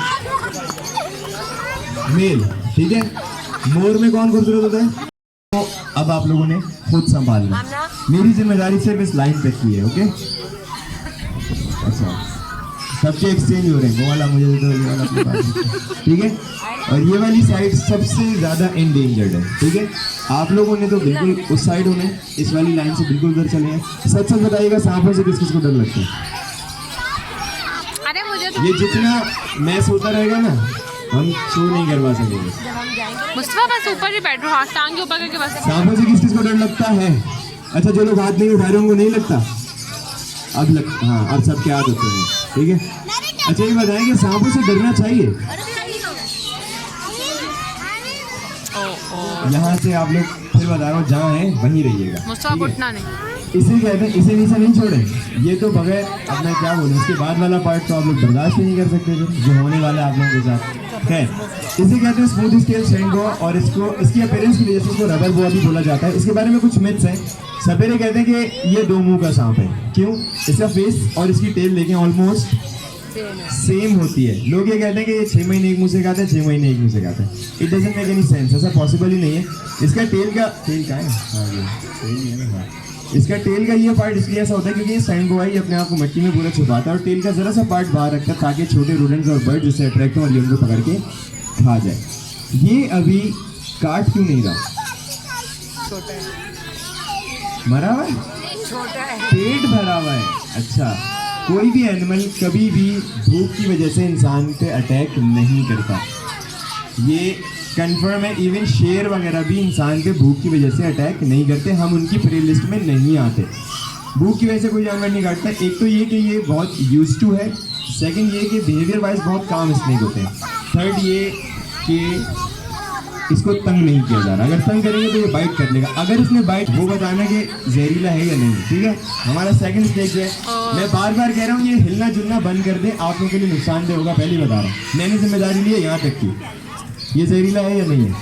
मेल, ठीक है। मोर में कौन खूबसूरत होता है? तो अब आप लोगों ने खुद संभालना, मेरी जिम्मेदारी सिर्फ इस लाइन तक की है, ओके। अच्छा सबके एक्सचेंज हो रहे हैं, वो वाला मुझे दे दो, ये वाला अपने पास, ठीक है। और ये वाली साइड सबसे ज़्यादा एंडेंजर्ड है, ठीक है। आप लोगों ने तो बिल्कुल उस साइड होना है, इस वाली लाइन से बिल्कुल उधर चले हैं। सच सच बताइएगा, सांपों से किस किस को डर लगता है? अरे मुझे तो ये जितना मैस होता रहेगा ना, हम शो नहीं करवा सकेंगे। मुस्तफा बस ऊपर ही बैठो, हाथ टांग के ऊपर करके बस। सांपों से किस किस को डर लगता है? अच्छा जो लोग हाथ नहीं उठा रहे उनको नहीं लगता? अब लग, हाँ अब सबके हाथ होते हैं, ठीक है। अच्छा ये बताएं कि सांपों से डरना चाहिए? यहाँ से आप लोग, फिर बता रहा हूँ, जहाँ है वहीं रहिएगा। मुस्तफा उठना नहीं। इसे कहते हैं, इसे नीचे नहीं छोड़े। ये तो बगैर अपना क्या बोलूं, इसके बाद वाला पार्ट तो आप लोग बर्दाश्त ही नहीं कर सकते जो होने वाला है आप लोगों के साथ है। इसे कहते हैं स्मूथ स्केल सैंड बोआ और इसको, इसकी अपीयरेंस की वजह से इसको रबर बोआ भी बोला जाता है। इसके बारे में कुछ मिथ्स हैं। सपेरे कहते हैं कि ये 2 मुंह का सांप है। क्यों? इसका फेस और इसकी टेल देखें ऑलमोस्ट सेम होती है। लोग ये कहते हैं कि ये 6 महीने एक मुंह से खाता है, 6 महीने एक मुंह से खाता है। It doesn't make any sense, ऐसा पॉसिबल ही नहीं है। इसका टेल का है ना, हाँ ये सही है ना, हाँ। इसका टेल का ये पार्ट इसलिए ऐसा होता है क्योंकि ये सैंड बोआ ही अपने आप को मिट्टी में पूरा छुपाता है और टेल का जरा सा पार्ट बाहर रखता है ताकि छोटे रोडेंट्स और बर्ड जिससे अट्रैक्ट हो और ये उनको पकड़ के खा जाए। ये अभी काट क्यों नहीं रहा? मरा हुआ है, पेट भरा हुआ है। अच्छा, कोई भी एनिमल कभी भी भूख की वजह से इंसान पे अटैक नहीं करता, ये कंफर्म है। इवन शेर वगैरह भी इंसान पे भूख की वजह से अटैक नहीं करते, हम उनकी प्री लिस्ट में नहीं आते। भूख की वजह से कोई जानवर नहीं काटता। एक तो ये कि ये बहुत यूज्ड टू है, सेकंड ये कि बिहेवियर वाइज बहुत काम स्नेक होते हैं, थर्ड ये कि इसको तंग नहीं किया जा रहा। अगर तंग करेंगे तो ये बाइट कर लेगा। अगर इसने बाइट, वो बताना कि जहरीला है या नहीं, ठीक है। हमारा सेकंड स्टेज है, मैं बार बार कह रहा हूँ ये हिलना जुलना बंद कर दे, आप लोगों के लिए नुकसानदेह होगा, पहले बता रहा हूँ। मैंने जिम्मेदारी ली है यहाँ तक की, ये जहरीला है या नहीं है?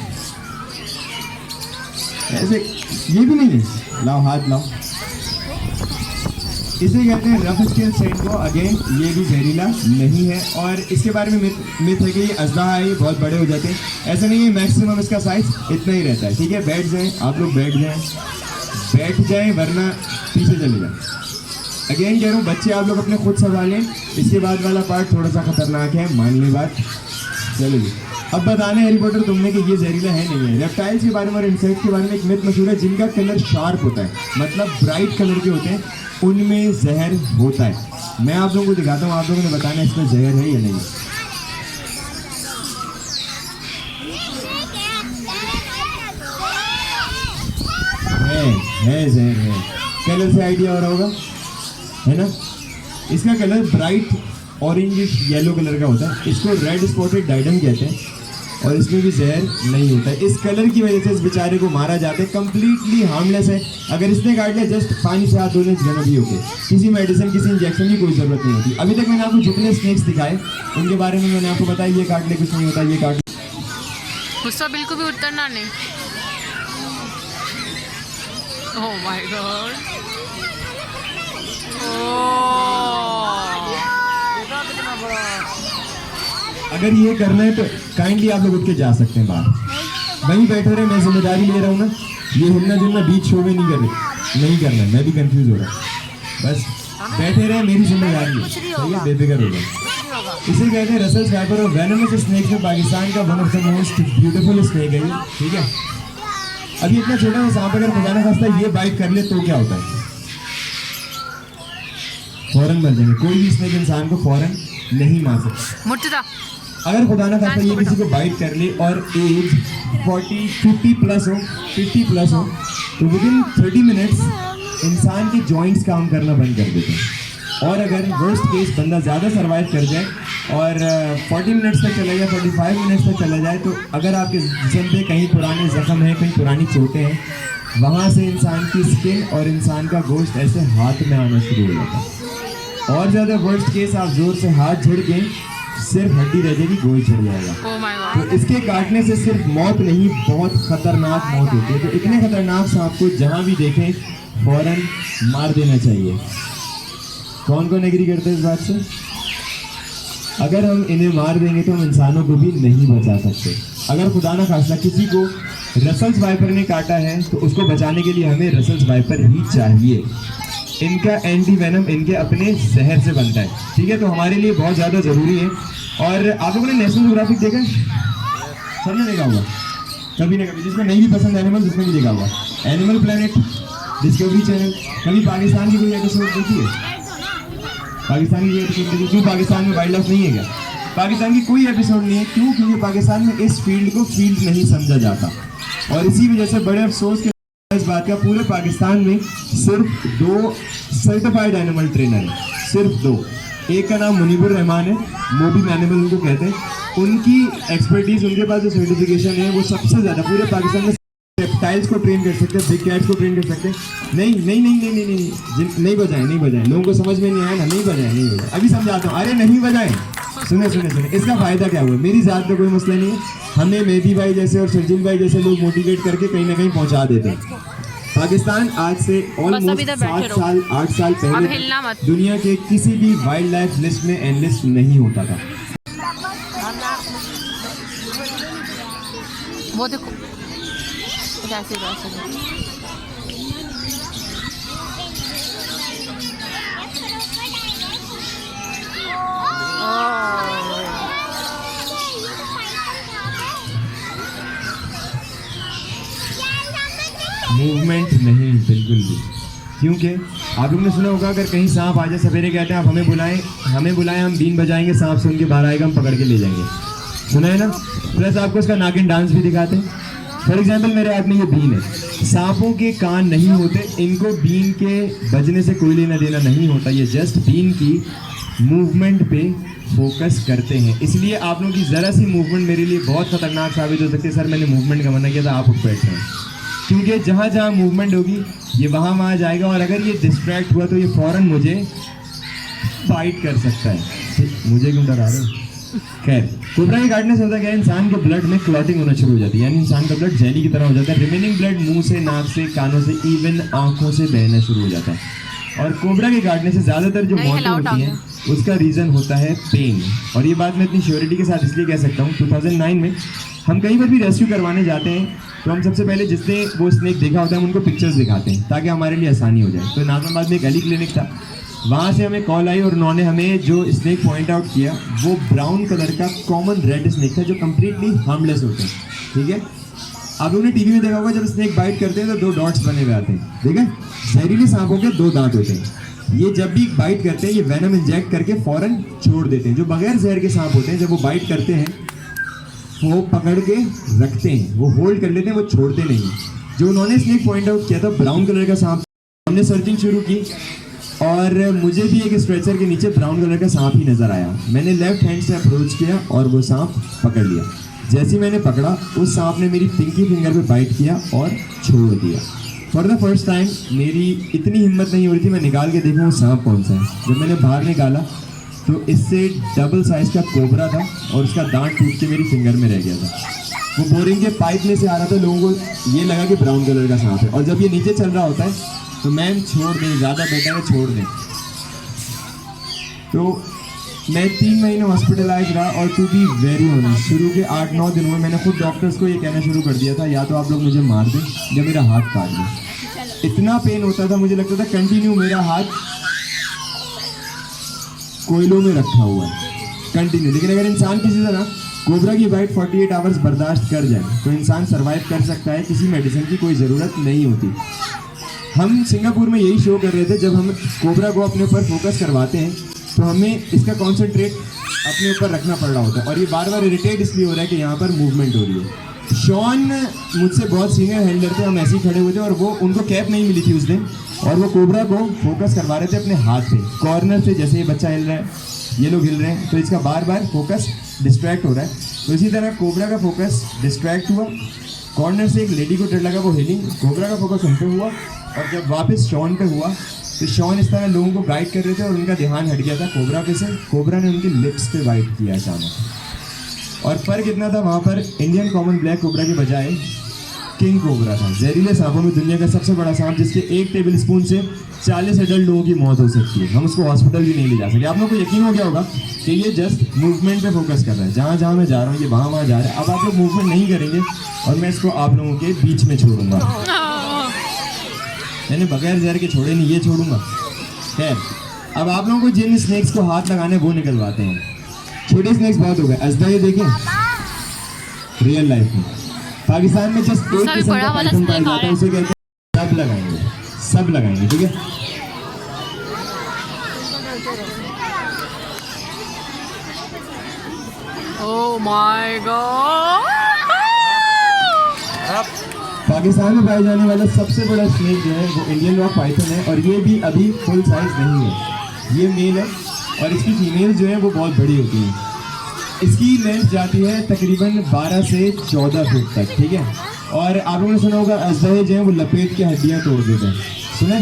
ऐसे ये भी नहीं है, लाओ हाथ लाओ। इसे कहते हैं रफ स्केल सैंड बोआ। अगेन ये भी जहरीला नहीं है और इसके बारे में मिथ है कि ये अजदा है, ये बहुत बड़े हो जाते हैं। ऐसा नहीं है, मैक्सिमम इसका साइज इतना ही रहता है, ठीक है। बैठ जाएं आप लोग, बैठ जाएं वरना पीछे चले जाएं। अगेन कह रहा हूँ, बच्चे आप लोग अपने खुद संभालें। इसके बाद वाला पार्ट थोड़ा सा खतरनाक है, मान ली बात। चलो जी, अब बताना हैरी पॉटर तुमने कि ये जहरीला है नहीं है। रेप्टाइल्स के बारे में और इंसेक्ट के बारे में एक मिथ मशहूर है, जिनका कलर शार्प होता है, मतलब ब्राइट कलर के होते हैं, उनमें जहर होता है। मैं आप लोगों को दिखाता हूँ, आप लोगों ने बताना इसमें जहर है या नहीं। है जहर है, कलर से आइडिया हो रहा होगा, है ना। इसका colour bright orange yellow colour का होता है। इसको रेड स्पॉटेड डायडम कहते हैं। और इसमें भी जहर नहीं होता है। इस कलर की वजह से इस बेचारे को मारा जाता है, कम्प्लीटली हार्मलेस है। अगर इसने काट लिया जस्ट पानी से हाथ धोने गना भी होके, किसी मेडिसिन किसी इंजेक्शन की कोई ज़रूरत नहीं होती। अभी तक मैंने आपको जितने स्नेक्स दिखाए उनके बारे में मैंने आपको बताया, ये काट ले कुछ नहीं होता, ये काट गुस्सा बिल्कुल भी उतरना नहीं। ओह माय गॉड, अगर ये करना है तो काइंडली आप लोग उठ के जा सकते हैं बाहर, वहीं बैठे रहे। मैं जिम्मेदारी ले रहा हूँ ना, ये हिलना जुलना बीच शो में नहीं करना है। मैं भी कंफ्यूज हो रहा हूँ, बस बैठे रहे, मेरी जिम्मेदारी है, ठीक है, बेफिक्र हो जाए। इसे कहते हैं रसेल्स वाइपर और वेनमस स्नेक में पाकिस्तान का one of the most beautiful snake है, ठीक है। अभी इतना छोटा सा सांप अगर खुदा ना खास्ता ये बाइट कर ले तो क्या होता है, फौरन मर जाएंगे। कोई भी स्नेक इंसान को फौरन नहीं मार सकता। मुर्तजा अगर खुदा ना खास्ता ये किसी को बाइट कर ले और एज 50 प्लस हो तो विद इन 30 मिनट्स इंसान के जॉइंट्स काम करना बंद कर देते हैं। और अगर वर्स्ट केस बंदा ज़्यादा सर्वाइव कर जाए और 40 मिनट्स तक चला जाए, 45 मिनट्स तक चला जाए, तो अगर आपके जिस्म पे कहीं पुराने ज़ख्म हैं, कहीं पुरानी चोटें हैं, वहाँ से इंसान की स्किन और इंसान का गोश्त ऐसे हाथ में आना शुरू हो जाता है। और ज़्यादा वर्स्ट केस आप जोर से हाथ झड़के सिर्फ हड्डी रह जाएगी, गोश्त झड़ जाएगा। तो इसके काटने से सिर्फ मौत नहीं, बहुत खतरनाक मौत होती है। तो इतने खतरनाक सांप को जहाँ भी देखें फौरन मार देना चाहिए। कौन कौन एग्री करते हैं इस बात से? अगर हम इन्हें मार देंगे तो हम इंसानों को भी नहीं बचा सकते। अगर खुदा ना खास्ता किसी को रसेल्स वाइपर ने काटा है तो उसको बचाने के लिए हमें रसेल्स वाइपर ही चाहिए। इनका एंटी वेनम इनके अपने जहर से बनता है, ठीक है, तो हमारे लिए बहुत ज़्यादा ज़रूरी है। और आप लोगों ने नेशनल ज्योग्राफिक देखा है? सबने देखा होगा कभी ना कभी, जिसको नहीं भी पसंद एनिमल जिसने भी देखा होगा। एनिमल प्लेनेट, डिस्कवरी चैनल, कभी पाकिस्तान की कोई एपिसोड देखी है? पाकिस्तान की एपिसोड देखी? क्यों पाकिस्तान में वाइल्ड लाइफ नहीं है क्या? पाकिस्तान की कोई एपिसोड नहीं है, क्यों? क्योंकि पाकिस्तान में इस फील्ड को फील्ड नहीं समझा जाता। और इसी वजह से बड़े अफसोस के इस बात का, पूरे पाकिस्तान में सिर्फ 2 सर्टिफाइड एनिमल ट्रेनर हैं, सिर्फ 2। एक का नाम मुनीबुर रहमान है, मोबी एनिमल उनको कहते हैं। उनकी एक्सपर्टीज, उनके पास जो सर्टिफिकेशन है वो सबसे ज़्यादा पूरे पाकिस्तान में रेप्टाइल्स को ट्रेन कर सकते हैं, बिग कैट्स को ट्रेन कर सकते हैं। नहीं बजाएं, लोगों को समझ में नहीं आया ना, नहीं बजाएं। अभी समझाता हूँ, अरे नहीं बजाएं, सुने। इसका फ़ायदा क्या हुआ? मेरी ज़ात का कोई मसला नहीं है, हमें मेहदी भाई जैसे और सरजील भाई जैसे लोग मोटिवेट करके कहीं ना कहीं पहुंचा देते हैं। पाकिस्तान आज से ऑलमोस्ट 8 साल पहले दुनिया के किसी भी वाइल्ड लाइफ लिस्ट में एनलिस्ट नहीं होता था। वो देखो कैसे मूवमेंट नहीं, बिल्कुल भी। क्योंकि आप लोगों ने सुना होगा, अगर कहीं सांप आ जाए, सवेरे कहते हैं आप हमें बुलाएं, हम बीन बजाएंगे, सांप सुन के बाहर आएगा, हम पकड़ के ले जाएंगे। सुना है ना? प्लस आपको उसका नागिन डांस भी दिखाते हैं। फॉर एग्जाम्पल मेरे हाथ में ये बीन है, सांपों के कान नहीं होते, इनको बीन के बजने से कोई लेना देना नहीं होता, ये जस्ट बीन की मूवमेंट पे फोकस करते हैं। इसलिए आप लोगों की ज़रा सी मूवमेंट मेरे लिए बहुत खतरनाक साबित हो सकती है। सर मैंने मूवमेंट का मना किया था, आप उठ बैठ रहे हैं, क्योंकि जहाँ जहाँ मूवमेंट होगी ये वहाँ जाएगा, और अगर ये डिस्ट्रैक्ट हुआ तो ये फ़ौरन मुझे फाइट कर सकता है। मुझे क्यों डरा रहे हो? खैर, कोबरा के काटने से होता क्या है, इंसान के ब्लड में क्लॉटिंग होना शुरू हो जाती है, यानी इंसान का ब्लड जेली की तरह हो जाता है। रिमेनिंग ब्लड मुंह से, नाक से, कानों से, इवन आंखों से बहना शुरू हो जाता है। और कोबरा के काटने से ज़्यादातर जो मौतें होती हैं उसका रीज़न होता है पेन। और ये बात मैं इतनी श्योरिटी के साथ इसलिए कह सकता हूँ, 2009 में हम कहीं पर भी रेस्क्यू करवाने जाते हैं तो हम सबसे पहले जिसने वो स्नेक देखा होता है हम उनको पिक्चर्स दिखाते हैं ताकि हमारे लिए आसानी हो जाए। तो नाजमाबाद में एक अली क्लिनिक था, वहाँ से हमें कॉल आई और उन्होंने हमें जो स्नेक पॉइंट आउट किया वो ब्राउन कलर का कॉमन रेड स्नेक था जो कम्प्लीटली हार्मलेस होते हैं, ठीक है। आप लोगों ने टीवी में देखा होगा जब स्नेक बाइट करते हैं तो 2 डॉट्स बने हुए आते हैं, ठीक है। जहरीले सांपों के 2 दांत होते हैं। ये जब भी बाइट करते हैं ये वेनम इंजेक्ट करके फ़ौरन छोड़ देते हैं। जो बगैर जहर के सांप होते हैं जब वो बाइट करते हैं वो पकड़ के रखते हैं, वो होल्ड कर लेते हैं, वो छोड़ते नहीं। जो उन्होंने स्नेक पॉइंट आउट किया था ब्राउन कलर का सांप, हमने सर्चिंग शुरू की और मुझे भी एक स्ट्रेचर के नीचे ब्राउन कलर का सांप ही नज़र आया। मैंने लेफ्ट हैंड से अप्रोच किया और वो सांप पकड़ लिया। जैसे ही मैंने पकड़ा उस सांप ने मेरी पिंकी फिंगर पे बाइट किया और छोड़ दिया। फॉर द फर्स्ट टाइम मेरी इतनी हिम्मत नहीं हो रही थी मैं निकाल के देखूँ वो सांप कौन सा है। जब मैंने बाहर निकाला तो इससे डबल साइज का कोबरा था और उसका दांत टूट के मेरी फिंगर में रह गया था। वो बोरिंग के पाइप में से आ रहा था, लोगों को ये लगा कि ब्राउन कलर का सांप है, और जब ये नीचे चल रहा होता है तो मैम छोड़ दें, ज़्यादा बेटर है छोड़ दें। तो मैं 3 महीने हॉस्पिटलाइज रहा और टू बी वेरी ऑनेस्ट शुरू के 8-9 दिनों में मैंने खुद डॉक्टर्स को ये कहना शुरू कर दिया था या तो आप लोग मुझे मार दें या मेरा हाथ काट दें। इतना पेन होता था, मुझे लगता था कंटिन्यू मेरा हाथ कोयलों में रखा हुआ है कंटिन्यू। लेकिन अगर इंसान किसी तरह कोबरा की बाइट 48 आवर्स बर्दाश्त कर जाए तो इंसान सर्वाइव कर सकता है, किसी मेडिसिन की कोई ज़रूरत नहीं होती। हम सिंगापुर में यही शो कर रहे थे, जब हम कोबरा को अपने ऊपर फोकस करवाते हैं तो हमें इसका कॉन्सेंट्रेट अपने ऊपर रखना पड़ रहा होता है, और ये बार बार इरिटेट इसलिए हो रहा है कि यहाँ पर मूवमेंट हो रही है। शॉन मुझसे बहुत सीनियर हैंडलर थे, हम ऐसे ही खड़े हुए थे और वो उनको कैप नहीं मिली थी उस दिन, और वो कोबरा को फोकस करवा रहे थे अपने हाथ से कॉर्नर से। जैसे ये बच्चा हिल रहा है, ये लोग हिल रहे हैं, तो इसका बार बार फोकस डिस्ट्रैक्ट हो रहा है। तो इसी तरह कोबरा का फोकस डिस्ट्रैक्ट हुआ, कॉर्नर से एक लेडी को डर लगा, वो हिली, कोबरा का फोकस उन पे हुआ, और जब वापस शॉन पे हुआ तो शॉन इस तरह लोगों को गाइड कर रहे थे और उनका ध्यान हट गया था कोबरा पे से। कोबरा ने उनकी लिप्स पे बाइट किया अचानक, और फर्क इतना था वहाँ पर इंडियन कॉमन ब्लैक कोबरा के बजाय किंग कोबरा था। जहरीले सांपों में दुनिया का सबसे बड़ा सांप, जिसके 1 टेबल स्पून से 40 एडल्ट लोगों की मौत हो सकती है। हम उसको हॉस्पिटल भी नहीं ले जा सकते। आप लोगों को यकीन हो गया होगा कि ये जस्ट मूवमेंट पे फोकस कर रहा है, जहाँ जहाँ मैं जा रहा हूँ ये वहाँ जा रहा है। अब आप लोग मूवमेंट नहीं करेंगे और मैं इसको आप लोगों के बीच में छोड़ूंगा। मैंने बगैर जहर के छोड़े नहीं, ये छोड़ूंगा। खैर, अब आप लोगों को जिन स्नेक्स को हाथ लगाने वो निकलवाते हैं। छोटे स्नेक्स बहुत हो गए। अजदा ये देखें रियल लाइफ में पाकिस्तान में जस्ट एक किस्म का पाइथन पाया जाता है, उसे कहते हैं सब लगाएंगे, सब लगाएंगे, ठीक है। Oh my God. पाकिस्तान में पाया जाने वाला सबसे बड़ा स्नेक जो है वो इंडियन रॉक पाइथन है, और ये भी अभी फुल साइज नहीं है, ये मेल है, और इसकी फीमेल जो है वो बहुत बड़ी होती है। इसकी लेंथ जाती है तकरीबन 12 से 14 फीट तक, ठीक है। और आप लोगों ने सुना होगा अजदहे जो है वो लपेट के हड्डियाँ तोड़ देते हैं, सुने?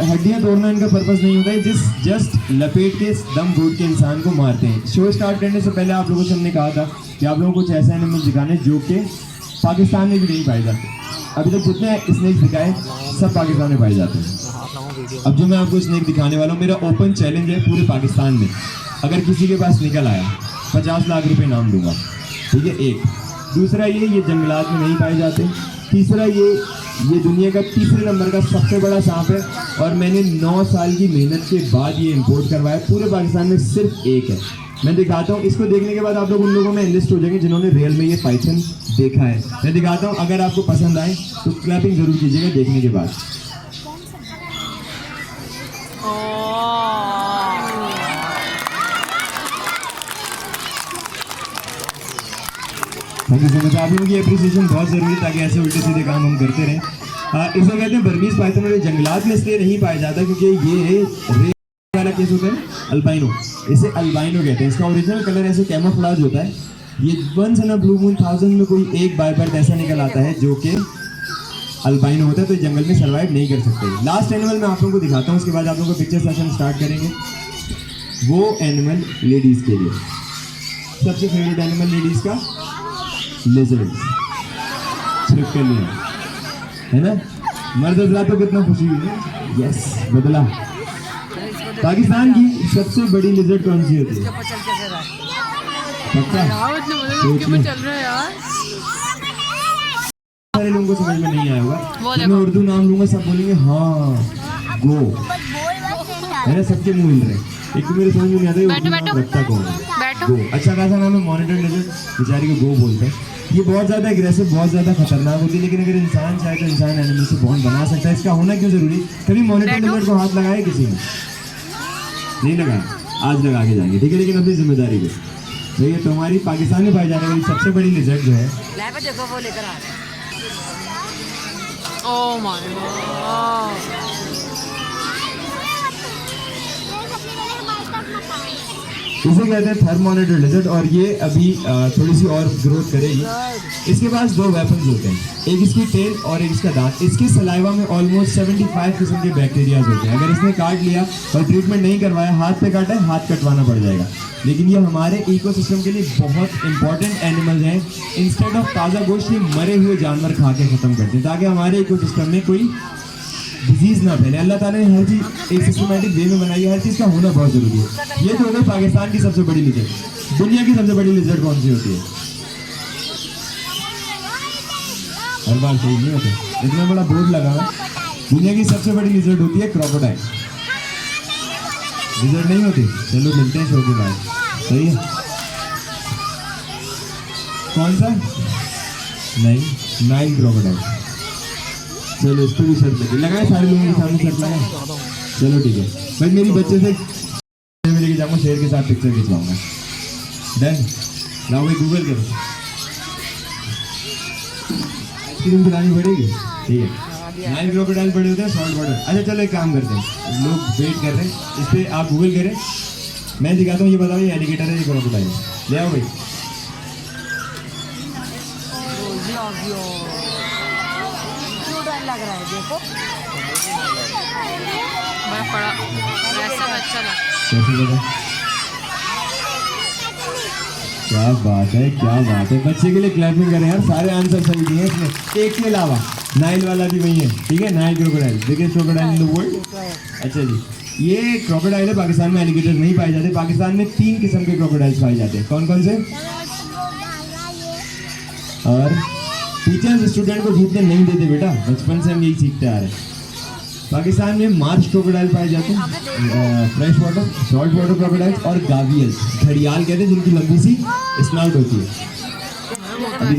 हड्डियाँ तोड़ना इनका पर्पस नहीं होता है, जस्ट लपेट के दम घोट के इंसान को मारते हैं। शो स्टार्ट करने से पहले आप लोगों से हमने कहा था कि आप लोगों को कुछ ऐसा एनिमल दिखाने जो कि पाकिस्तान में भी नहीं पाए जाते। अभी तक जितने स्नेक दिखाए सब पाकिस्तान में पाए जाते हैं। अब जो मैं आपको स्नेक दिखाने वाला हूँ, मेरा ओपन चैलेंज है पूरे पाकिस्तान में, अगर किसी के पास निकल आया 50 लाख रुपए इनाम दूंगा, ठीक है। एक दूसरा ये जंगलात में नहीं पाए जाते। तीसरा ये दुनिया का तीसरे नंबर का सबसे बड़ा सांप है, और मैंने 9 साल की मेहनत के बाद ये इंपोर्ट करवाया। पूरे पाकिस्तान में सिर्फ एक है। मैं दिखाता हूँ, इसको देखने के बाद आप लोग उन लोगों में एनलिस्ट हो जाएंगे जिन्होंने रियल में ये पाइथन देखा है। मैं दिखाता हूँ, अगर आपको पसंद आए तो क्लैपिंग जरूर कीजिएगा देखने के बाद। आप लोगों की एप्रिसिएशन बहुत ज़रूरी है ताकि ऐसे उल्टे सीधे काम हम करते रहें। इसे कहते हैं बर्मीज पाइथन, और जंगलात में इसलिए नहीं पाया जाता क्योंकि ये रेड वाला केस होता है अल्बाइनो, इसे अल्बाइनो कहते हैं। इसका ओरिजिनल कलर ऐसे कैमोफ्लेज होता है। ये once in a blue moon 1000 में कोई एक बाय बर्थ ऐसा निकल आता है जो कि अल्बाइनो होता है, तो जंगल में सर्वाइव नहीं कर सकते। लास्ट एनिमल मैं आप लोगों को दिखाता हूँ, उसके बाद आप लोगों को पिक्चर सेशन स्टार्ट करेंगे। वो एनिमल लेडीज़ के लिए सबसे फेवरेट एनिमल लेडीज़ का लेजर्ड्स, छिपकलियाँ, है ना। मर्द हज़रात को कितना खुशी हुई है। यस, बदला। पाकिस्तान की सबसे बड़ी लिजर्ड कौन सी होती है? पक्का? सारे लोगों को समझ में नहीं आया होगा। मैं उर्दू नाम लूंगा, सब बोलेंगे हाँ गो, है ना। सबके मुंह हिल रहे हैं। एक तो मेरे समझ में नहीं आता है नाम रखता कौन है। गो अच्छा खासा नाम है, मॉनिटर लिजर्ड, बेचारी को गो बोलते हैं। ये बहुत ज़्यादा एग्रेसिव, बहुत ज़्यादा खतरनाक होती है, लेकिन अगर इंसान चाहे तो इंसान एनिमल से बॉन्ड बना सकता है। इसका होना क्यों ज़रूरी? कभी मॉनिटर लिजर्ड को हाथ लगाया किसी ने? नहीं लगाया, आज लगा के जाएंगे, ठीक है। लेकिन अपनी जिम्मेदारी को देखिए, तुम्हारी पाकिस्तान में पाई जाने वाली सबसे बड़ी लिजर्ड जो है, देखो वो लेकर आ। Oh my God. इसे कहते हैं थर्मोनेटर लिजर्ड और ये अभी थोड़ी सी और ग्रोथ करेगी। इसके पास दो वेपन्स होते हैं, एक इसकी टेल और एक इसका दांत। इसके सलाइवा में ऑलमोस्ट 75 किस्म के बैक्टीरियाज होते हैं। अगर इसने काट लिया और ट्रीटमेंट नहीं करवाया, हाथ पे काटा है, हाथ कटवाना पड़ जाएगा। लेकिन ये हमारे इकोसिस्टम के लिए बहुत इंपॉर्टेंट एनिमल्स हैं। इंस्टेड ऑफ ताज़ा गोश्त ये मरे हुए जानवर खा के ख़त्म करते हैं ताकि हमारे इकोसिस्टम में कोई डिजीज़ ना फैले। अल्लाह ताला ने हर चीज़ एक सिस्टमेटिक वे में बनाई है, हर चीज़ का होना बहुत ज़रूरी है। ये तो होगा पाकिस्तान की सबसे बड़ी लिजर्ड। दुनिया की सबसे बड़ी लिजर्ड कौन सी होती है? हर बार सही नहीं होता, इतना बड़ा बोर्ड लगा है। दुनिया की सबसे बड़ी लिजर्ड होती है क्रोकोडाइल, लिजर्ड नहीं होती। चलो मिलते हैं शो के बाद, सही है? कौन सा? नहीं, नाइल क्रोकोडाइल। चलो इस पर भी शर्त लगी, लगाए सारे लोगों के सामने शर्त लगाए। चलो ठीक है भाई, मेरी बच्चे से मैं लेके जाऊँगा, शेर के साथ पिक्चर खिंचवाऊंगा। डन? लाओ भाई गूगल करो, आइसक्रीम खिलानी पड़ेगी। ठीक है, नाइल क्रोकोडाइल बड़े होते हैं, सॉल्ट वाटर। अच्छा चलो एक काम करते हैं, लोग वेट कर रहे हैं, इस पर आप गूगल करें, मैं दिखाता हूँ। ये बताओ ये एलिगेटर है, ये क्रोकोडाइल है। ले आओ भाई। लग रहा है देखो, बड़ा बड़ा वैसा अच्छा लगा। कैसे लगा? क्या बात है, क्या बात है। बच्चे के लिए क्लैपिंग करें यार, सारे आंसर सही दिए हैं इसमें, एक के अलावा। नाइल वाला भी वही है, ठीक है? Nile crocodile, biggest crocodile in the world. अच्छा जी, ये क्रोकोडाइल है। पाकिस्तान में एलिगेटर नहीं पाए जाते। पाकिस्तान में 3 किस्म के क्रोकोडाइल्स पाए जाते हैं। कौन कौन से? और टीचर्स स्टूडेंट को जीतने नहीं देते बेटा, बचपन से हम यही सीखते आ रहे हैं। पाकिस्तान में मार्श क्रोकोडाइल पाए जाते हैं, fresh water, salt water crocodiles, और गावियल्स, घड़ियाल कहते हैं, जिनकी लंबी सी स्नाउट होती है। अभी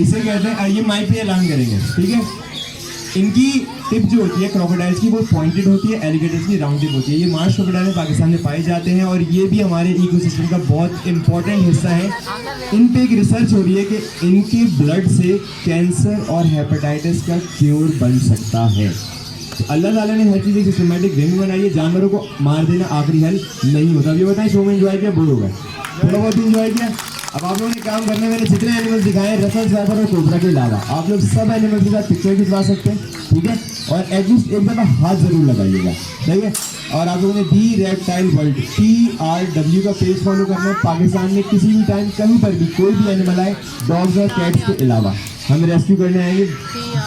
इसे कहते हैं, ये माइक पे ऐलान करेंगे, ठीक है? इनकी टिप जो होती है क्रोकोडाइल्स की, वो पॉइंटेड होती है, एलिगेटर्स की राउंड टिप होती है। ये मार्श क्रोकोडाइल पाकिस्तान में पाए जाते हैं और ये भी हमारे इकोसिस्टम का बहुत इंपॉर्टेंट हिस्सा है। इन पे एक रिसर्च हो रही है कि इनके ब्लड से कैंसर और हेपेटाइटिस का क्योर बन सकता है। तो अल्लाह ताला ने हर चीज़ एक सिस्टमेटिक वे में बनाई है। जानवरों को मार देना आखिरी हल नहीं होता। अब ये बताएं, शो में एंजॉय किया, बोर हो गए? थोड़ा बहुत एंजॉय किया। अब आप लोगों ने काम करना है, मैंने जितने एनिमल्स दिखाए हैं रसल, स्वाइपर और कोबरा के अलावा, आप लोग सब एनिमल्स के साथ पिक्चर खिंचवा सकते हैं, ठीक है? और एटलीस्ट एक दफ़ा हाथ ज़रूर लगाइएगा, सही है? और आप लोगों ने दी रेप्टाइल वर्ल्ड TRW का पेज फॉलो करना है। पाकिस्तान में किसी भी टाइम कहीं पर भी कोई भी एनिमल आए, डॉग्स और कैट्स के अलावा, हम रेस्क्यू करने आएंगे।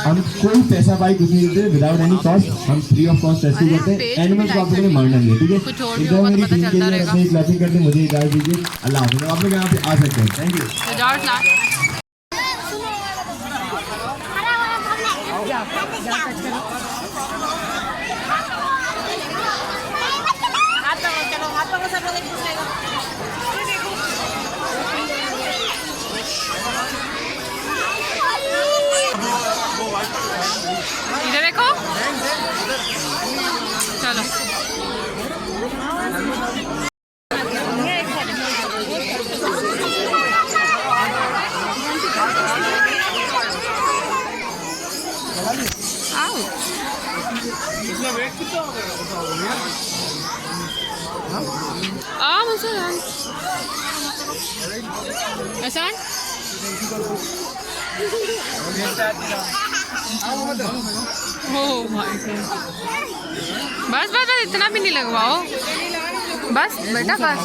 हम कोई पैसा पाई कुछ नहीं देते, विदाउट एनी कॉस्ट, हम फ्री ऑफ कॉस्ट रेस्क्यू करते हैं। एनिमल्स को आप लोगों ने मारना नहीं है, ठीक है? इधर मेरी टीम के लिए अपनी क्लैपिंग करते हैं, मुझे इजाज़त दीजिए। अल्लाह हाफ़िज़। आप लोग यहाँ पे आ सकते हैं, थैंक यू। इधर देखो, चलो। आओ। मुझे आसान। बस बस बस, इतना भी नहीं लगवाओ, बस बेटा बस।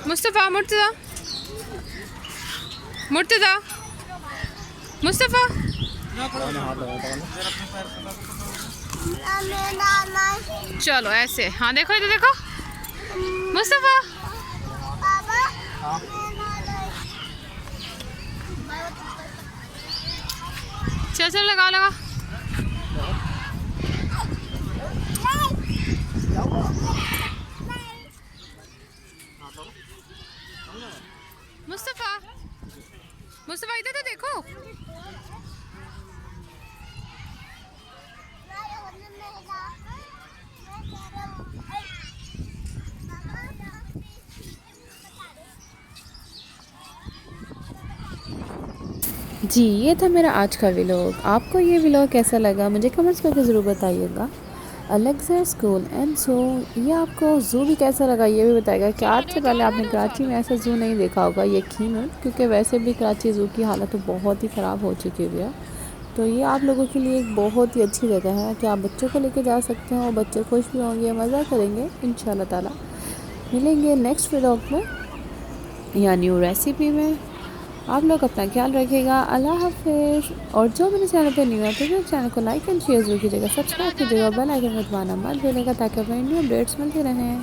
मुस्तफ़ा, मुर्तज़ा, मुर्तज़ा, मुस्तफ़ा, चलो ऐसे। हाँ देखो, इधर देखो मुस्तफ़ा। चल चल, लगाओ लगाओ। मुस्तफ़ा, मुस्तफ़ा इधर तो देखो। जी, ये था मेरा आज का व्लॉग। आपको ये व्लॉग कैसा लगा मुझे कमेंट्स करके ज़रूर बताइएगा। अलेक्ज़र स्कूल एंड ज़ू, ये आपको ज़ू भी कैसा लगा ये भी बताइएगा कि आज से पहले आपने कराची में ऐसा ज़ू नहीं देखा होगा यकीनन, क्योंकि वैसे भी कराची ज़ू की हालत तो बहुत ही ख़राब हो चुकी है। तो ये आप लोगों के लिए एक बहुत ही अच्छी जगह है कि आप बच्चों को लेके जा सकते हैं और बच्चे खुश भी होंगे, मज़ा करेंगे इंशाल्लाह ताला। मिलेंगे नेक्स्ट व्लॉग में या न्यू रेसिपी में। आप लोग अपना ख्याल रखिएगा। अल्लाह हाफ़िज़। और जो मेरे चैनल पे न्यू है तो मेरे चैनल को लाइक एंड शेयर कीजिएगा, सब्सक्राइब कीजिएगा, बेल आइकन को दबाना मत भूलिएगा ताकि अपने न्यू अपडेट्स मिलते रहें।